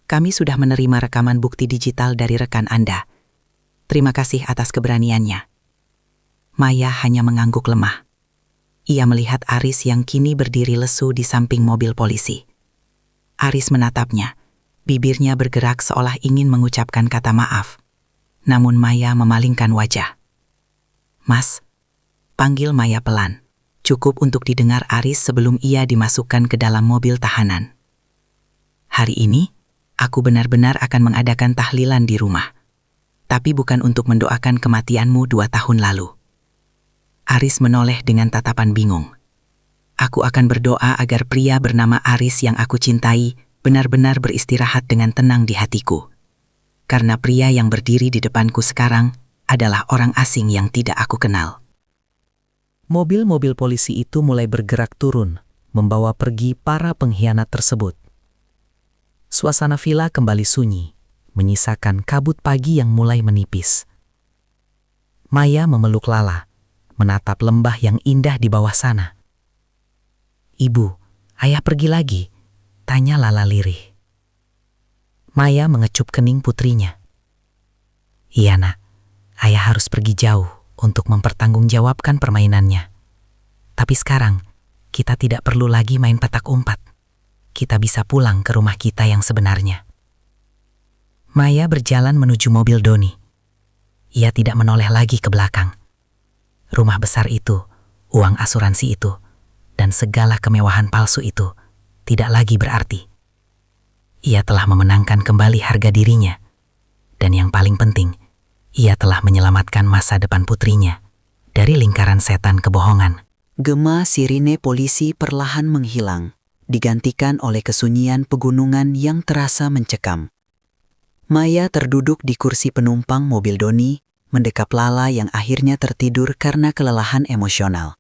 kami sudah menerima rekaman bukti digital dari rekan Anda. Terima kasih atas keberaniannya. Maya hanya mengangguk lemah. Ia melihat Aris yang kini berdiri lesu di samping mobil polisi. Aris menatapnya, bibirnya bergerak seolah ingin mengucapkan kata maaf. Namun Maya memalingkan wajah. Mas, panggil Maya pelan. Cukup untuk didengar Aris sebelum ia dimasukkan ke dalam mobil tahanan. Hari ini, aku benar-benar akan mengadakan tahlilan di rumah. Tapi bukan untuk mendoakan kematianmu 2 tahun lalu. Aris menoleh dengan tatapan bingung. Aku akan berdoa agar pria bernama Aris yang aku cintai benar-benar beristirahat dengan tenang di hatiku. Karena pria yang berdiri di depanku sekarang adalah orang asing yang tidak aku kenal. Mobil-mobil polisi itu mulai bergerak turun, membawa pergi para pengkhianat tersebut. Suasana villa kembali sunyi, menyisakan kabut pagi yang mulai menipis. Maya memeluk Lala, menatap lembah yang indah di bawah sana. "Ibu, ayah pergi lagi?" tanya Lala lirih. Maya mengecup kening putrinya. "Iya nak, ayah harus pergi jauh untuk mempertanggungjawabkan permainannya. Tapi sekarang, kita tidak perlu lagi main petak umpet. Kita bisa pulang ke rumah kita yang sebenarnya." Maya berjalan menuju mobil Doni. Ia tidak menoleh lagi ke belakang. Rumah besar itu, uang asuransi itu, dan segala kemewahan palsu itu tidak lagi berarti. Ia telah memenangkan kembali harga dirinya. Dan yang paling penting, ia telah menyelamatkan masa depan putrinya dari lingkaran setan kebohongan. Gema sirine polisi perlahan menghilang, digantikan oleh kesunyian pegunungan yang terasa mencekam. Maya terduduk di kursi penumpang mobil Doni, mendekap Lala yang akhirnya tertidur karena kelelahan emosional.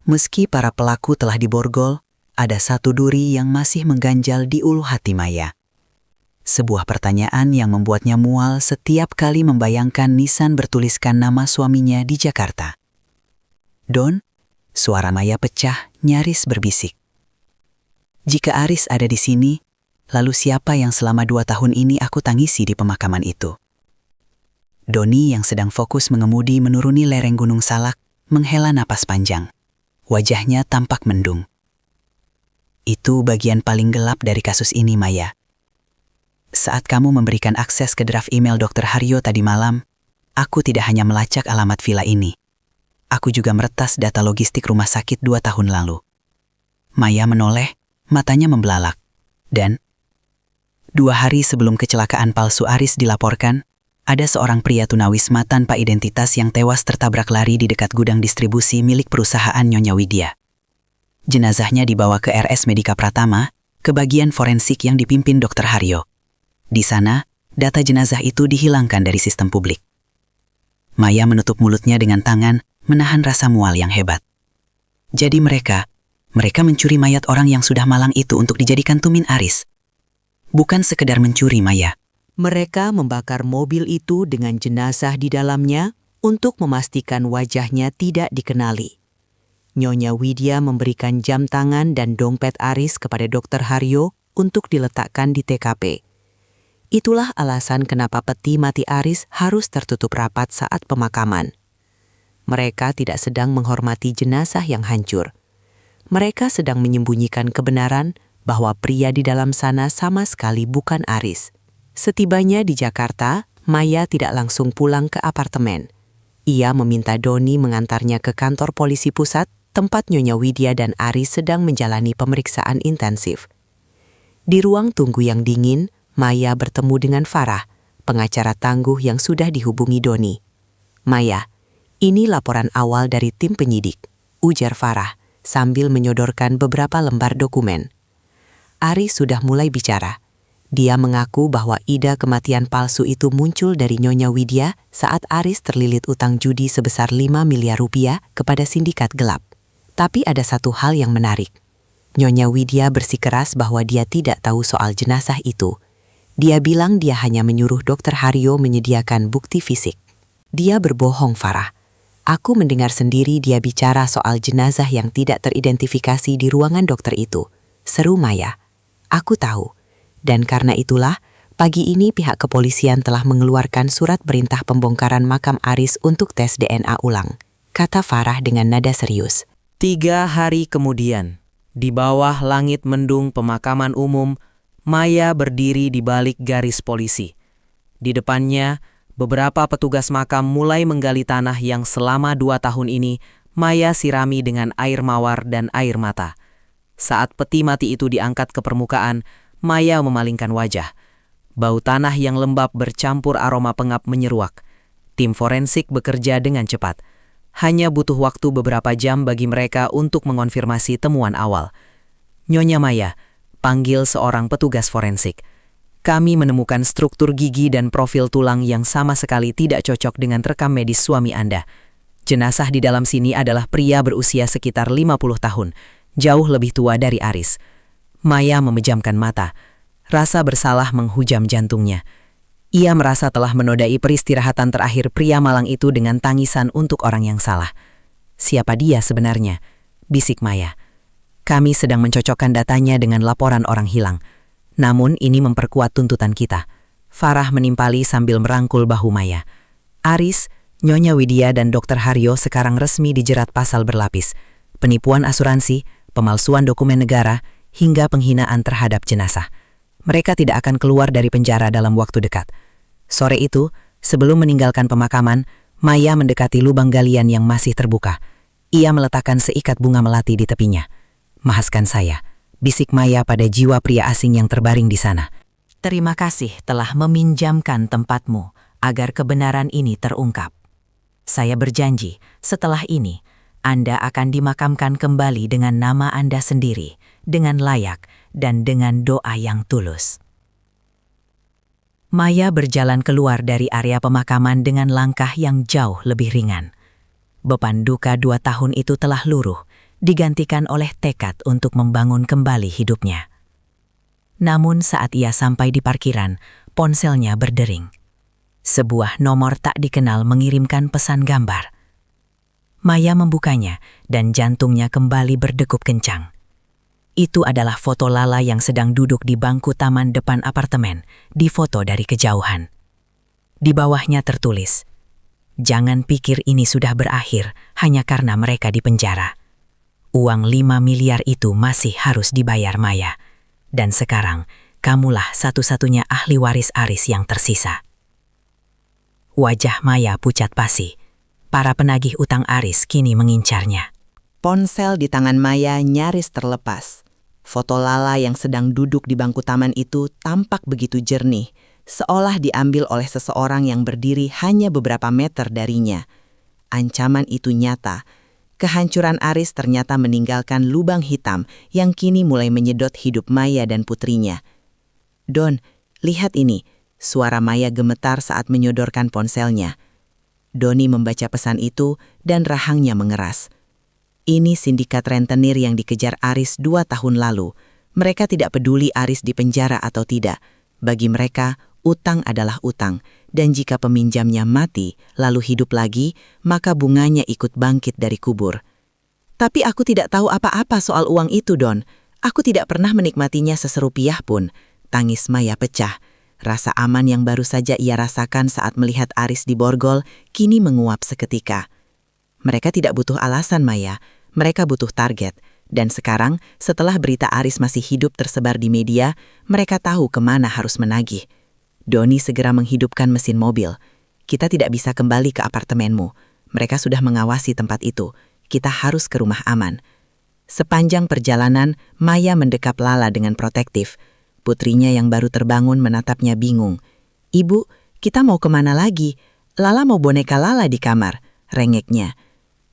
Meski para pelaku telah diborgol, ada satu duri yang masih mengganjal di ulu hati Maya. Sebuah pertanyaan yang membuatnya mual setiap kali membayangkan nisan bertuliskan nama suaminya di Jakarta. "Don," suara Maya pecah nyaris berbisik. "Jika Aris ada di sini, lalu siapa yang selama 2 tahun ini aku tangisi di pemakaman itu?" Doni yang sedang fokus mengemudi menuruni lereng Gunung Salak menghela napas panjang. Wajahnya tampak mendung. "Itu bagian paling gelap dari kasus ini, Maya. Saat kamu memberikan akses ke draft email Dr. Haryo tadi malam, aku tidak hanya melacak alamat villa ini. Aku juga meretas data logistik rumah sakit 2 tahun lalu." Maya menoleh, matanya membelalak. Dan 2 hari sebelum kecelakaan palsu Aris dilaporkan, ada seorang pria tunawisma tanpa identitas yang tewas tertabrak lari di dekat gudang distribusi milik perusahaan Nyonya Widya. Jenazahnya dibawa ke RS Medika Pratama, ke bagian forensik yang dipimpin Dr. Haryo. Di sana, data jenazah itu dihilangkan dari sistem publik. Maya menutup mulutnya dengan tangan, menahan rasa mual yang hebat. Jadi mereka mencuri mayat orang yang sudah malang itu untuk dijadikan tumin Aris. Bukan sekedar mencuri, Maya. Mereka membakar mobil itu dengan jenazah di dalamnya untuk memastikan wajahnya tidak dikenali. Nyonya Widya memberikan jam tangan dan dompet Aris kepada Dr. Haryo untuk diletakkan di TKP. Itulah alasan kenapa peti mati Aris harus tertutup rapat saat pemakaman. Mereka tidak sedang menghormati jenazah yang hancur. Mereka sedang menyembunyikan kebenaran bahwa pria di dalam sana sama sekali bukan Aris. Setibanya di Jakarta, Maya tidak langsung pulang ke apartemen. Ia meminta Doni mengantarnya ke kantor polisi pusat, tempat Nyonya Widya dan Aris sedang menjalani pemeriksaan intensif. Di ruang tunggu yang dingin, Maya bertemu dengan Farah, pengacara tangguh yang sudah dihubungi Doni. "Maya, ini laporan awal dari tim penyidik," ujar Farah, sambil menyodorkan beberapa lembar dokumen. Aris sudah mulai bicara. Dia mengaku bahwa ide kematian palsu itu muncul dari Nyonya Widya saat Aris terlilit utang judi sebesar 5 miliar rupiah kepada sindikat gelap. Tapi ada satu hal yang menarik. Nyonya Widya bersikeras bahwa dia tidak tahu soal jenazah itu. Dia bilang dia hanya menyuruh Dr. Haryo menyediakan bukti fisik. Dia berbohong, Farah. Aku mendengar sendiri dia bicara soal jenazah yang tidak teridentifikasi di ruangan dokter itu. Seru Maya. Aku tahu. Dan karena itulah, pagi ini pihak kepolisian telah mengeluarkan surat perintah pembongkaran makam Aris untuk tes DNA ulang, kata Farah dengan nada serius. 3 hari kemudian, di bawah langit mendung pemakaman umum, Maya berdiri di balik garis polisi. Di depannya, beberapa petugas makam mulai menggali tanah yang selama 2 tahun ini Maya sirami dengan air mawar dan air mata. Saat peti mati itu diangkat ke permukaan, Maya memalingkan wajah. Bau tanah yang lembab bercampur aroma pengap menyeruak. Tim forensik bekerja dengan cepat. Hanya butuh waktu beberapa jam bagi mereka untuk mengonfirmasi temuan awal. "Nyonya Maya," panggil seorang petugas forensik. "Kami menemukan struktur gigi dan profil tulang yang sama sekali tidak cocok dengan rekam medis suami Anda. Jenazah di dalam sini adalah pria berusia sekitar 50 tahun. jauh lebih tua dari Aris. Maya memejamkan mata. Rasa bersalah menghujam jantungnya. Ia merasa telah menodai peristirahatan terakhir pria malang itu dengan tangisan untuk orang yang salah. Siapa dia sebenarnya? Bisik Maya. Kami sedang mencocokkan datanya dengan laporan orang hilang. Namun ini memperkuat tuntutan kita. Farah menimpali sambil merangkul bahu Maya. Aris, Nyonya Widya dan Dr. Haryo sekarang resmi dijerat pasal berlapis. Penipuan asuransi, pemalsuan dokumen negara, hingga penghinaan terhadap jenazah. Mereka tidak akan keluar dari penjara dalam waktu dekat. Sore itu, sebelum meninggalkan pemakaman, Maya mendekati lubang galian yang masih terbuka. Ia meletakkan seikat bunga melati di tepinya. "Maafkan saya," bisik Maya pada jiwa pria asing yang terbaring di sana. Terima kasih telah meminjamkan tempatmu agar kebenaran ini terungkap. Saya berjanji, setelah ini, Anda akan dimakamkan kembali dengan nama Anda sendiri, dengan layak, dan dengan doa yang tulus. Maya berjalan keluar dari area pemakaman dengan langkah yang jauh lebih ringan. Beban duka 2 tahun itu telah luruh, digantikan oleh tekad untuk membangun kembali hidupnya. Namun saat ia sampai di parkiran, ponselnya berdering. Sebuah nomor tak dikenal mengirimkan pesan gambar. Maya membukanya dan jantungnya kembali berdegup kencang. Itu adalah foto Lala yang sedang duduk di bangku taman depan apartemen, difoto dari kejauhan. Di bawahnya tertulis, "Jangan pikir ini sudah berakhir hanya karena mereka dipenjara. Uang 5 miliar itu masih harus dibayar Maya. Dan sekarang, kamulah satu-satunya ahli waris Aris yang tersisa." Wajah Maya pucat pasi. Para penagih utang Aris kini mengincarnya. Ponsel di tangan Maya nyaris terlepas. Foto Lala yang sedang duduk di bangku taman itu tampak begitu jernih, seolah diambil oleh seseorang yang berdiri hanya beberapa meter darinya. Ancaman itu nyata. Kehancuran Aris ternyata meninggalkan lubang hitam yang kini mulai menyedot hidup Maya dan putrinya. "Don, lihat ini." Suara Maya gemetar saat menyodorkan ponselnya. Doni membaca pesan itu dan rahangnya mengeras. Ini sindikat rentenir yang dikejar Aris 2 tahun lalu. Mereka tidak peduli Aris di penjara atau tidak. Bagi mereka, utang adalah utang. Dan jika peminjamnya mati, lalu hidup lagi, maka bunganya ikut bangkit dari kubur. "Tapi aku tidak tahu apa-apa soal uang itu, Don. Aku tidak pernah menikmatinya seserupiah pun." Tangis Maya pecah. Rasa aman yang baru saja ia rasakan saat melihat Aris diborgol, kini menguap seketika. Mereka tidak butuh alasan, Maya. Mereka butuh target. Dan sekarang, setelah berita Aris masih hidup tersebar di media, mereka tahu kemana harus menagih. Doni segera menghidupkan mesin mobil. "Kita tidak bisa kembali ke apartemenmu. Mereka sudah mengawasi tempat itu. Kita harus ke rumah aman." Sepanjang perjalanan, Maya mendekap Lala dengan protektif. Putrinya yang baru terbangun menatapnya bingung. "Ibu, kita mau kemana lagi? Lala mau boneka Lala di kamar," rengeknya.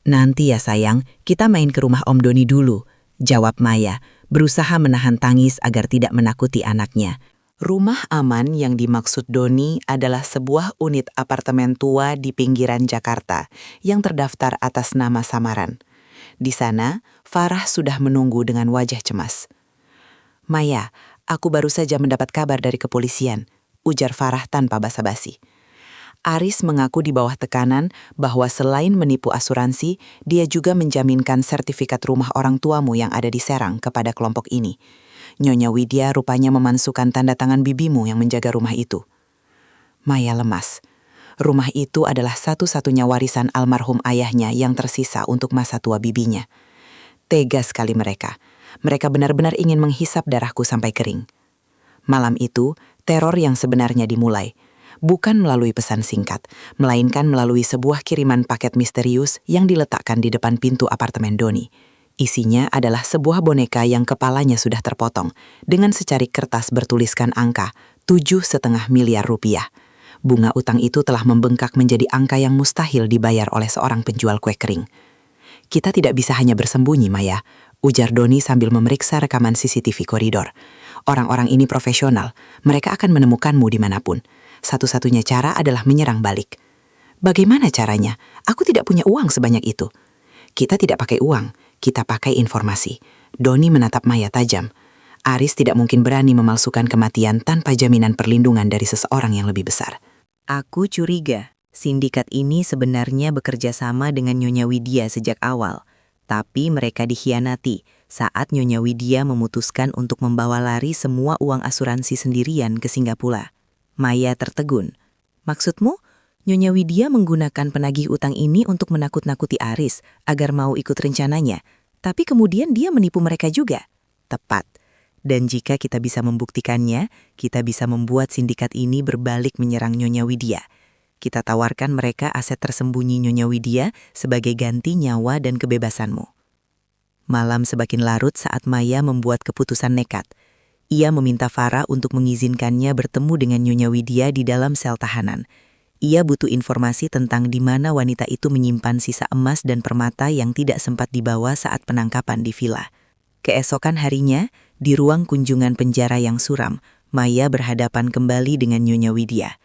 "Nanti ya sayang, kita main ke rumah Om Doni dulu," jawab Maya, berusaha menahan tangis agar tidak menakuti anaknya. Rumah aman yang dimaksud Doni adalah sebuah unit apartemen tua di pinggiran Jakarta yang terdaftar atas nama samaran. Di sana, Farah sudah menunggu dengan wajah cemas. "Maya, aku baru saja mendapat kabar dari kepolisian," ujar Farah tanpa basa-basi. Aris mengaku di bawah tekanan bahwa selain menipu asuransi, dia juga menjaminkan sertifikat rumah orang tuamu yang ada di Serang kepada kelompok ini. Nyonya Widya rupanya memansukan tanda tangan bibimu yang menjaga rumah itu. Maya lemas. Rumah itu adalah satu-satunya warisan almarhum ayahnya yang tersisa untuk masa tua bibinya. Tega sekali mereka. Mereka benar-benar ingin menghisap darahku sampai kering. Malam itu, teror yang sebenarnya dimulai. Bukan melalui pesan singkat, melainkan melalui sebuah kiriman paket misterius yang diletakkan di depan pintu apartemen Doni. Isinya adalah sebuah boneka yang kepalanya sudah terpotong, dengan secarik kertas bertuliskan angka 7,5 miliar rupiah. Bunga utang itu telah membengkak menjadi angka yang mustahil dibayar oleh seorang penjual kue kering. "Kita tidak bisa hanya bersembunyi, Maya," ujar Doni sambil memeriksa rekaman CCTV koridor. "Orang-orang ini profesional, mereka akan menemukanmu dimanapun. Satu-satunya cara adalah menyerang balik." "Bagaimana caranya? Aku tidak punya uang sebanyak itu." "Kita tidak pakai uang, kita pakai informasi. Doni menatap Maya tajam. Aris tidak mungkin berani memalsukan kematian tanpa jaminan perlindungan dari seseorang yang lebih besar. Aku curiga, sindikat ini sebenarnya bekerja sama dengan Nyonya Widya sejak awal. Tapi mereka dikhianati saat Nyonya Widya memutuskan untuk membawa lari semua uang asuransi sendirian ke Singapura. Maya tertegun. Maksudmu, Nyonya Widya menggunakan penagih utang ini untuk menakut-nakuti Aris agar mau ikut rencananya, tapi kemudian dia menipu mereka juga? Tepat. Dan jika kita bisa membuktikannya, kita bisa membuat sindikat ini berbalik menyerang Nyonya Widya. Kita tawarkan mereka aset tersembunyi Nyonya Widya sebagai ganti nyawa dan kebebasanmu. Malam semakin larut saat Maya membuat keputusan nekat. Ia meminta Farah untuk mengizinkannya bertemu dengan Nyonya Widya di dalam sel tahanan. Ia butuh informasi tentang di mana wanita itu menyimpan sisa emas dan permata yang tidak sempat dibawa saat penangkapan di villa. Keesokan harinya, di ruang kunjungan penjara yang suram, Maya berhadapan kembali dengan Nyonya Widya.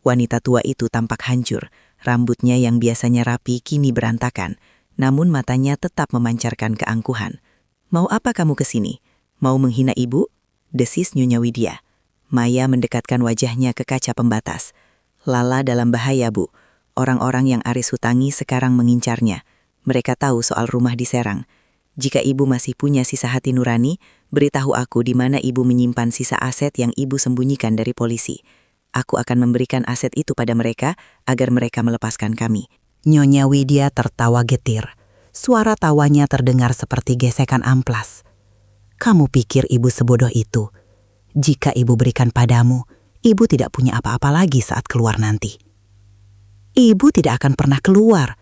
Wanita tua itu tampak hancur, rambutnya yang biasanya rapi kini berantakan, namun matanya tetap memancarkan keangkuhan. "Mau apa kamu ke sini? Mau menghina ibu?" desis Nyonya Widya. Maya mendekatkan wajahnya ke kaca pembatas. "Lala dalam bahaya, Bu. Orang-orang yang Aris hutangi sekarang mengincarnya. Mereka tahu soal rumah di Serang. Jika ibu masih punya sisa hati nurani, beritahu aku di mana ibu menyimpan sisa aset yang ibu sembunyikan dari polisi. Aku akan memberikan aset itu pada mereka agar mereka melepaskan kami." Nyonya Widya tertawa getir. Suara tawanya terdengar seperti gesekan amplas. "Kamu pikir ibu sebodoh itu? Jika ibu berikan padamu, ibu tidak punya apa-apa lagi saat keluar nanti." "Ibu tidak akan pernah keluar,"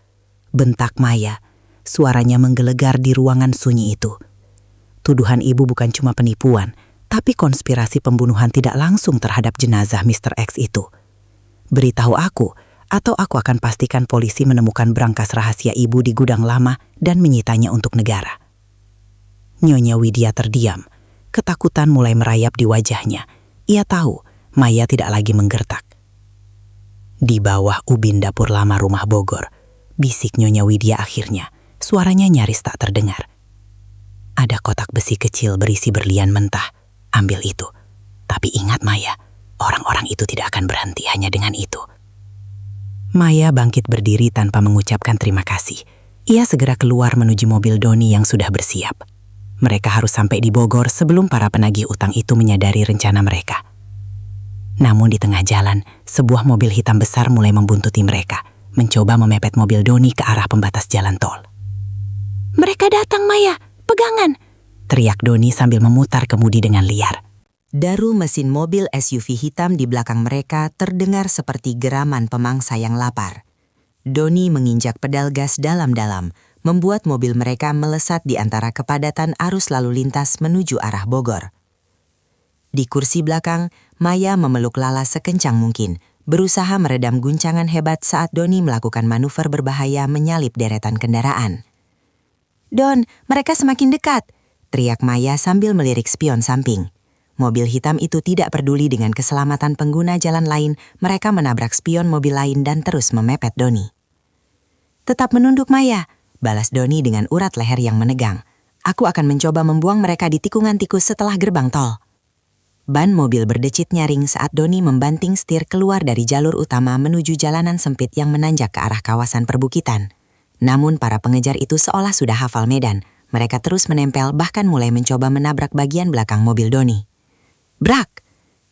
bentak Maya. Suaranya menggelegar di ruangan sunyi itu. Tuduhan ibu bukan cuma penipuan, tapi konspirasi pembunuhan tidak langsung terhadap jenazah Mr. X itu. "Beritahu aku, atau aku akan pastikan polisi menemukan berangkas rahasia ibu di gudang lama dan menyitanya untuk negara." Nyonya Widya terdiam. Ketakutan mulai merayap di wajahnya. Ia tahu Maya tidak lagi menggertak. "Di bawah ubin dapur lama rumah Bogor," bisik Nyonya Widya akhirnya. Suaranya nyaris tak terdengar. "Ada kotak besi kecil berisi berlian mentah. Ambil itu. Tapi ingat Maya, orang-orang itu tidak akan berhenti hanya dengan itu." Maya bangkit berdiri tanpa mengucapkan terima kasih. Ia segera keluar menuju mobil Doni yang sudah bersiap. Mereka harus sampai di Bogor sebelum para penagih utang itu menyadari rencana mereka. Namun di tengah jalan, sebuah mobil hitam besar mulai membuntuti mereka, mencoba memepet mobil Doni ke arah pembatas jalan tol. "Mereka datang, Maya! Pegangan!" teriak Doni sambil memutar kemudi dengan liar. Daru mesin mobil SUV hitam di belakang mereka terdengar seperti geraman pemangsa yang lapar. Doni menginjak pedal gas dalam-dalam, membuat mobil mereka melesat di antara kepadatan arus lalu lintas menuju arah Bogor. Di kursi belakang, Maya memeluk Lala sekencang mungkin, berusaha meredam guncangan hebat saat Doni melakukan manuver berbahaya menyalip deretan kendaraan. "Don, mereka semakin dekat!" teriak Maya sambil melirik spion samping. Mobil hitam itu tidak peduli dengan keselamatan pengguna jalan lain, mereka menabrak spion mobil lain dan terus memepet Doni. "Tetap menunduk, Maya," balas Doni dengan urat leher yang menegang. "Aku akan mencoba membuang mereka di tikungan tikus setelah gerbang tol." Ban mobil berdecit nyaring saat Doni membanting setir keluar dari jalur utama menuju jalanan sempit yang menanjak ke arah kawasan perbukitan. Namun para pengejar itu seolah sudah hafal medan. Mereka terus menempel bahkan mulai mencoba menabrak bagian belakang mobil Doni. Brak!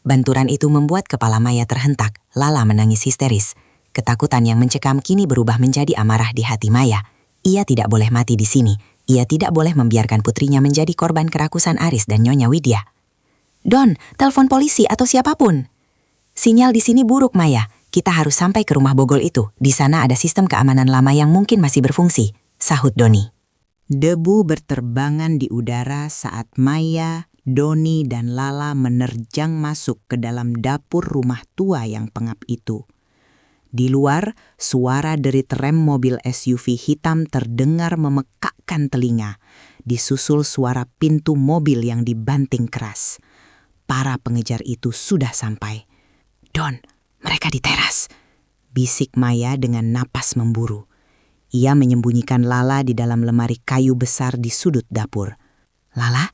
Benturan itu membuat kepala Maya terhentak. Lala menangis histeris. Ketakutan yang mencekam kini berubah menjadi amarah di hati Maya. Ia tidak boleh mati di sini. Ia tidak boleh membiarkan putrinya menjadi korban kerakusan Aris dan Nyonya Widya. "Don, telepon polisi atau siapapun." "Sinyal di sini buruk, Maya. Kita harus sampai ke rumah Bogor itu. Di sana ada sistem keamanan lama yang mungkin masih berfungsi," sahut Doni. Debu berterbangan di udara saat Maya, Doni, dan Lala menerjang masuk ke dalam dapur rumah tua yang pengap itu. Di luar, suara derit rem mobil SUV hitam terdengar memekakkan telinga, disusul suara pintu mobil yang dibanting keras. Para pengejar itu sudah sampai. "Don, mereka di teras," bisik Maya dengan napas memburu. Ia menyembunyikan Lala di dalam lemari kayu besar di sudut dapur. Lala,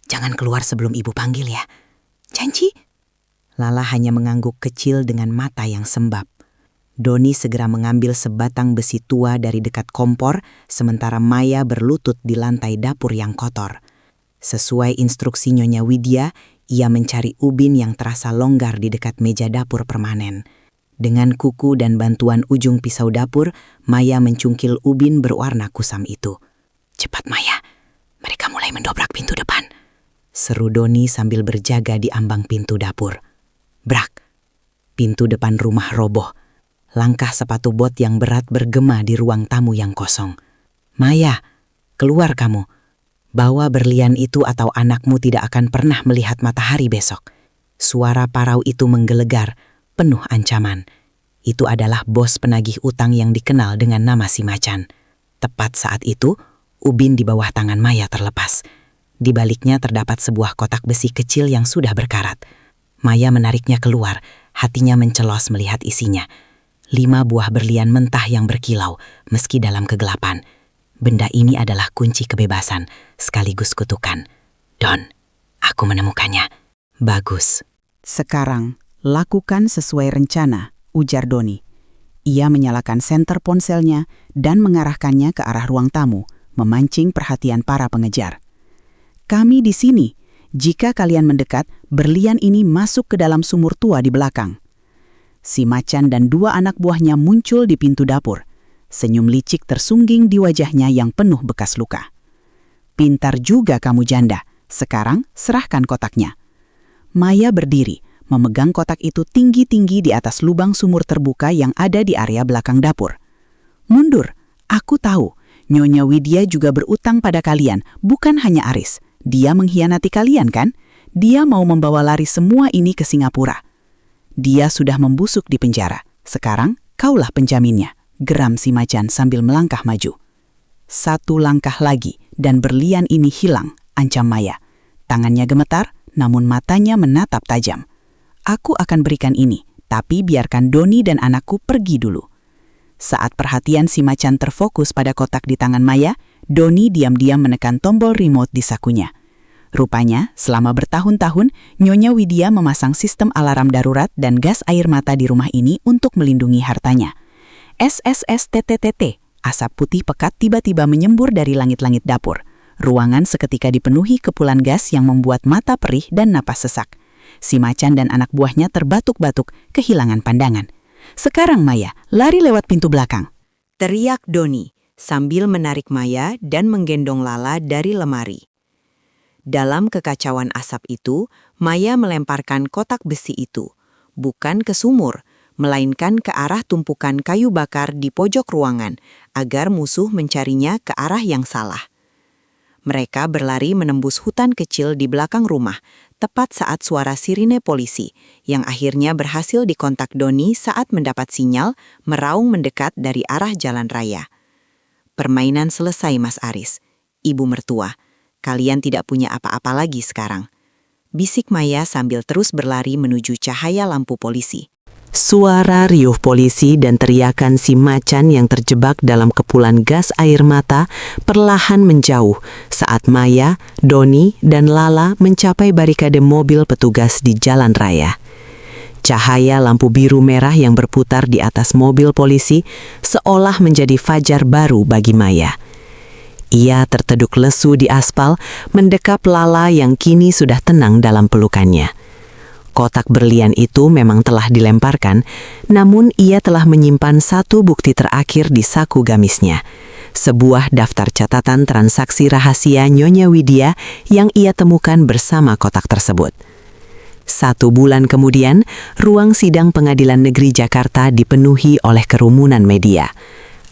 jangan keluar sebelum ibu panggil ya. Janji? Lala hanya mengangguk kecil dengan mata yang sembab. Doni segera mengambil sebatang besi tua dari dekat kompor, sementara Maya berlutut di lantai dapur yang kotor. Sesuai instruksi Nyonya Widya, ia mencari ubin yang terasa longgar di dekat meja dapur permanen. Dengan kuku dan bantuan ujung pisau dapur, Maya mencungkil ubin berwarna kusam itu. Cepat Maya, mereka mulai mendobrak pintu depan. Seru Doni sambil berjaga di ambang pintu dapur. Brak! Pintu depan rumah roboh. Langkah sepatu bot yang berat bergema di ruang tamu yang kosong. Maya, keluar kamu. Bawa berlian itu atau anakmu tidak akan pernah melihat matahari besok. Suara parau itu menggelegar, penuh ancaman. Itu adalah bos penagih utang yang dikenal dengan nama si Macan. Tepat saat itu, ubin di bawah tangan Maya terlepas. Di baliknya terdapat sebuah kotak besi kecil yang sudah berkarat. Maya menariknya keluar, hatinya mencelos melihat isinya. 5 buah berlian mentah yang berkilau, meski dalam kegelapan. Benda ini adalah kunci kebebasan, sekaligus kutukan. Don, aku menemukannya. Bagus. Sekarang, lakukan sesuai rencana, ujar Doni. Ia menyalakan senter ponselnya dan mengarahkannya ke arah ruang tamu, memancing perhatian para pengejar. Kami di sini. Jika kalian mendekat, berlian ini masuk ke dalam sumur tua di belakang. Si Macan dan 2 anak buahnya muncul di pintu dapur. Senyum licik tersungging di wajahnya yang penuh bekas luka. Pintar juga kamu janda. Sekarang serahkan kotaknya. Maya berdiri, memegang kotak itu tinggi-tinggi di atas lubang sumur terbuka yang ada di area belakang dapur. Mundur, aku tahu. Nyonya Widya juga berutang pada kalian, bukan hanya Aris. Dia mengkhianati kalian kan? Dia mau membawa lari semua ini ke Singapura. Dia sudah membusuk di penjara. Sekarang kaulah penjaminnya, geram si Macan sambil melangkah maju. 1 langkah lagi dan berlian ini hilang, ancam Maya. Tangannya gemetar, namun matanya menatap tajam. Aku akan berikan ini, tapi biarkan Doni dan anakku pergi dulu. Saat perhatian si Macan terfokus pada kotak di tangan Maya, Doni diam-diam menekan tombol remote di sakunya. Rupanya, selama bertahun-tahun, Nyonya Widya memasang sistem alarm darurat dan gas air mata di rumah ini untuk melindungi hartanya. SSSTTTT, asap putih pekat tiba-tiba menyembur dari langit-langit dapur. Ruangan seketika dipenuhi kepulan gas yang membuat mata perih dan napas sesak. Si Macan dan anak buahnya terbatuk-batuk, kehilangan pandangan. Sekarang Maya, lari lewat pintu belakang. Teriak Doni sambil menarik Maya dan menggendong Lala dari lemari. Dalam kekacauan asap itu, Maya melemparkan kotak besi itu, bukan ke sumur, melainkan ke arah tumpukan kayu bakar di pojok ruangan, agar musuh mencarinya ke arah yang salah. Mereka berlari menembus hutan kecil di belakang rumah, tepat saat suara sirine polisi, yang akhirnya berhasil dikontak Doni saat mendapat sinyal meraung mendekat dari arah jalan raya. Permainan selesai, Mas Aris. Ibu mertua, kalian tidak punya apa-apa lagi sekarang. Bisik Maya sambil terus berlari menuju cahaya lampu polisi. Suara riuh polisi dan teriakan si Macan yang terjebak dalam kepulan gas air mata perlahan menjauh saat Maya, Doni, dan Lala mencapai barikade mobil petugas di jalan raya. Cahaya lampu biru merah yang berputar di atas mobil polisi seolah menjadi fajar baru bagi Maya. Ia terteduk lesu di aspal, mendekap Lala yang kini sudah tenang dalam pelukannya. Kotak berlian itu memang telah dilemparkan, namun ia telah menyimpan 1 bukti terakhir di saku gamisnya. Sebuah daftar catatan transaksi rahasia Nyonya Widya yang ia temukan bersama kotak tersebut. 1 bulan kemudian, ruang sidang Pengadilan Negeri Jakarta dipenuhi oleh kerumunan media.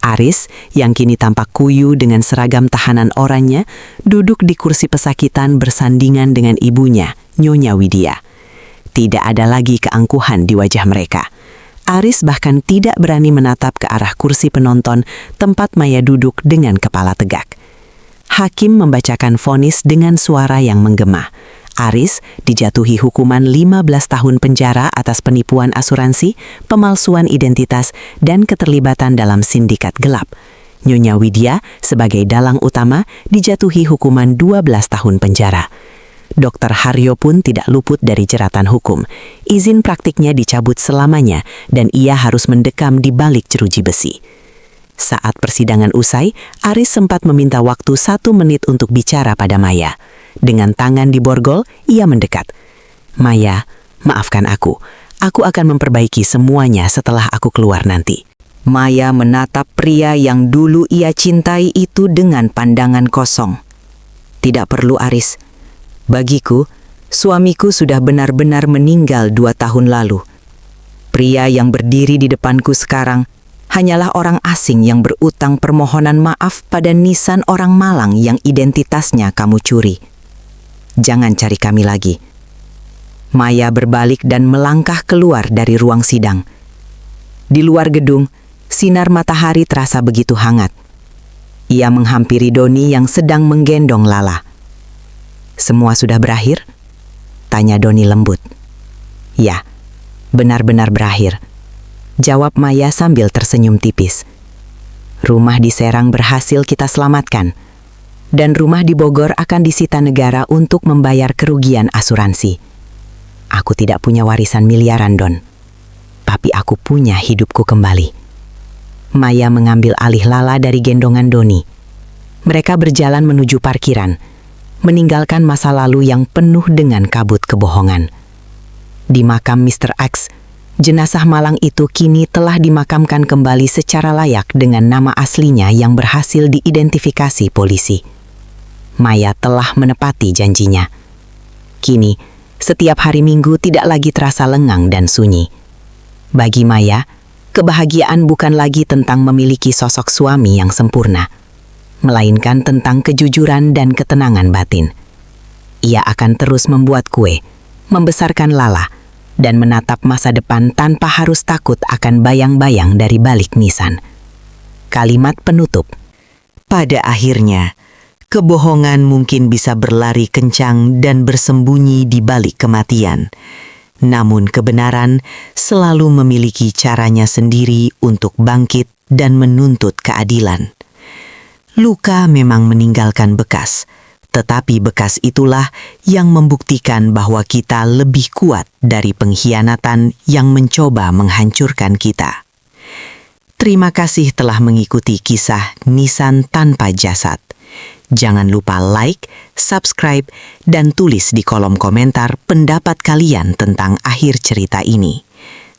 Aris, yang kini tampak kuyu dengan seragam tahanan oranye, duduk di kursi pesakitan bersandingan dengan ibunya, Nyonya Widya. Tidak ada lagi keangkuhan di wajah mereka. Aris bahkan tidak berani menatap ke arah kursi penonton tempat Maya duduk dengan kepala tegak. Hakim membacakan vonis dengan suara yang menggema. Aris dijatuhi hukuman 15 tahun penjara atas penipuan asuransi, pemalsuan identitas, dan keterlibatan dalam sindikat gelap. Nyonya Widya sebagai dalang utama dijatuhi hukuman 12 tahun penjara. Dr. Haryo pun tidak luput dari jeratan hukum. Izin praktiknya dicabut selamanya dan ia harus mendekam di balik jeruji besi. Saat persidangan usai, Aris sempat meminta waktu 1 menit untuk bicara pada Maya. Dengan tangan diborgol, ia mendekat. "Maya, maafkan aku. Aku akan memperbaiki semuanya setelah aku keluar nanti." Maya menatap pria yang dulu ia cintai itu dengan pandangan kosong. "Tidak perlu, Aris. Bagiku, suamiku sudah benar-benar meninggal 2 tahun lalu. Pria yang berdiri di depanku sekarang hanyalah orang asing yang berutang permohonan maaf pada nisan orang Malang yang identitasnya kamu curi. Jangan cari kami lagi." Maya berbalik dan melangkah keluar dari ruang sidang. Di luar gedung, sinar matahari terasa begitu hangat. Ia menghampiri Doni yang sedang menggendong Lala. "Semua sudah berakhir?" tanya Doni lembut. "Ya, benar-benar berakhir," jawab Maya sambil tersenyum tipis. "Rumah di Serang berhasil kita selamatkan, dan rumah di Bogor akan disita negara untuk membayar kerugian asuransi. Aku tidak punya warisan miliaran, Don, tapi aku punya hidupku kembali." Maya mengambil alih Lala dari gendongan Doni. Mereka berjalan menuju parkiran, meninggalkan masa lalu yang penuh dengan kabut kebohongan. Di makam Mr. X, jenazah malang itu kini telah dimakamkan kembali secara layak dengan nama aslinya yang berhasil diidentifikasi polisi. Maya telah menepati janjinya. Kini, setiap hari Minggu tidak lagi terasa lengang dan sunyi. Bagi Maya, kebahagiaan bukan lagi tentang memiliki sosok suami yang sempurna, melainkan tentang kejujuran dan ketenangan batin. Ia akan terus membuat kue, membesarkan Lala, dan menatap masa depan tanpa harus takut akan bayang-bayang dari balik nisan. Kalimat penutup. Pada akhirnya, kebohongan mungkin bisa berlari kencang dan bersembunyi di balik kematian. Namun kebenaran selalu memiliki caranya sendiri untuk bangkit dan menuntut keadilan. Luka memang meninggalkan bekas, tetapi bekas itulah yang membuktikan bahwa kita lebih kuat dari pengkhianatan yang mencoba menghancurkan kita. Terima kasih telah mengikuti kisah Nisan Tanpa Jasad. Jangan lupa like, subscribe, dan tulis di kolom komentar pendapat kalian tentang akhir cerita ini.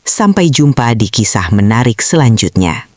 Sampai jumpa di kisah menarik selanjutnya.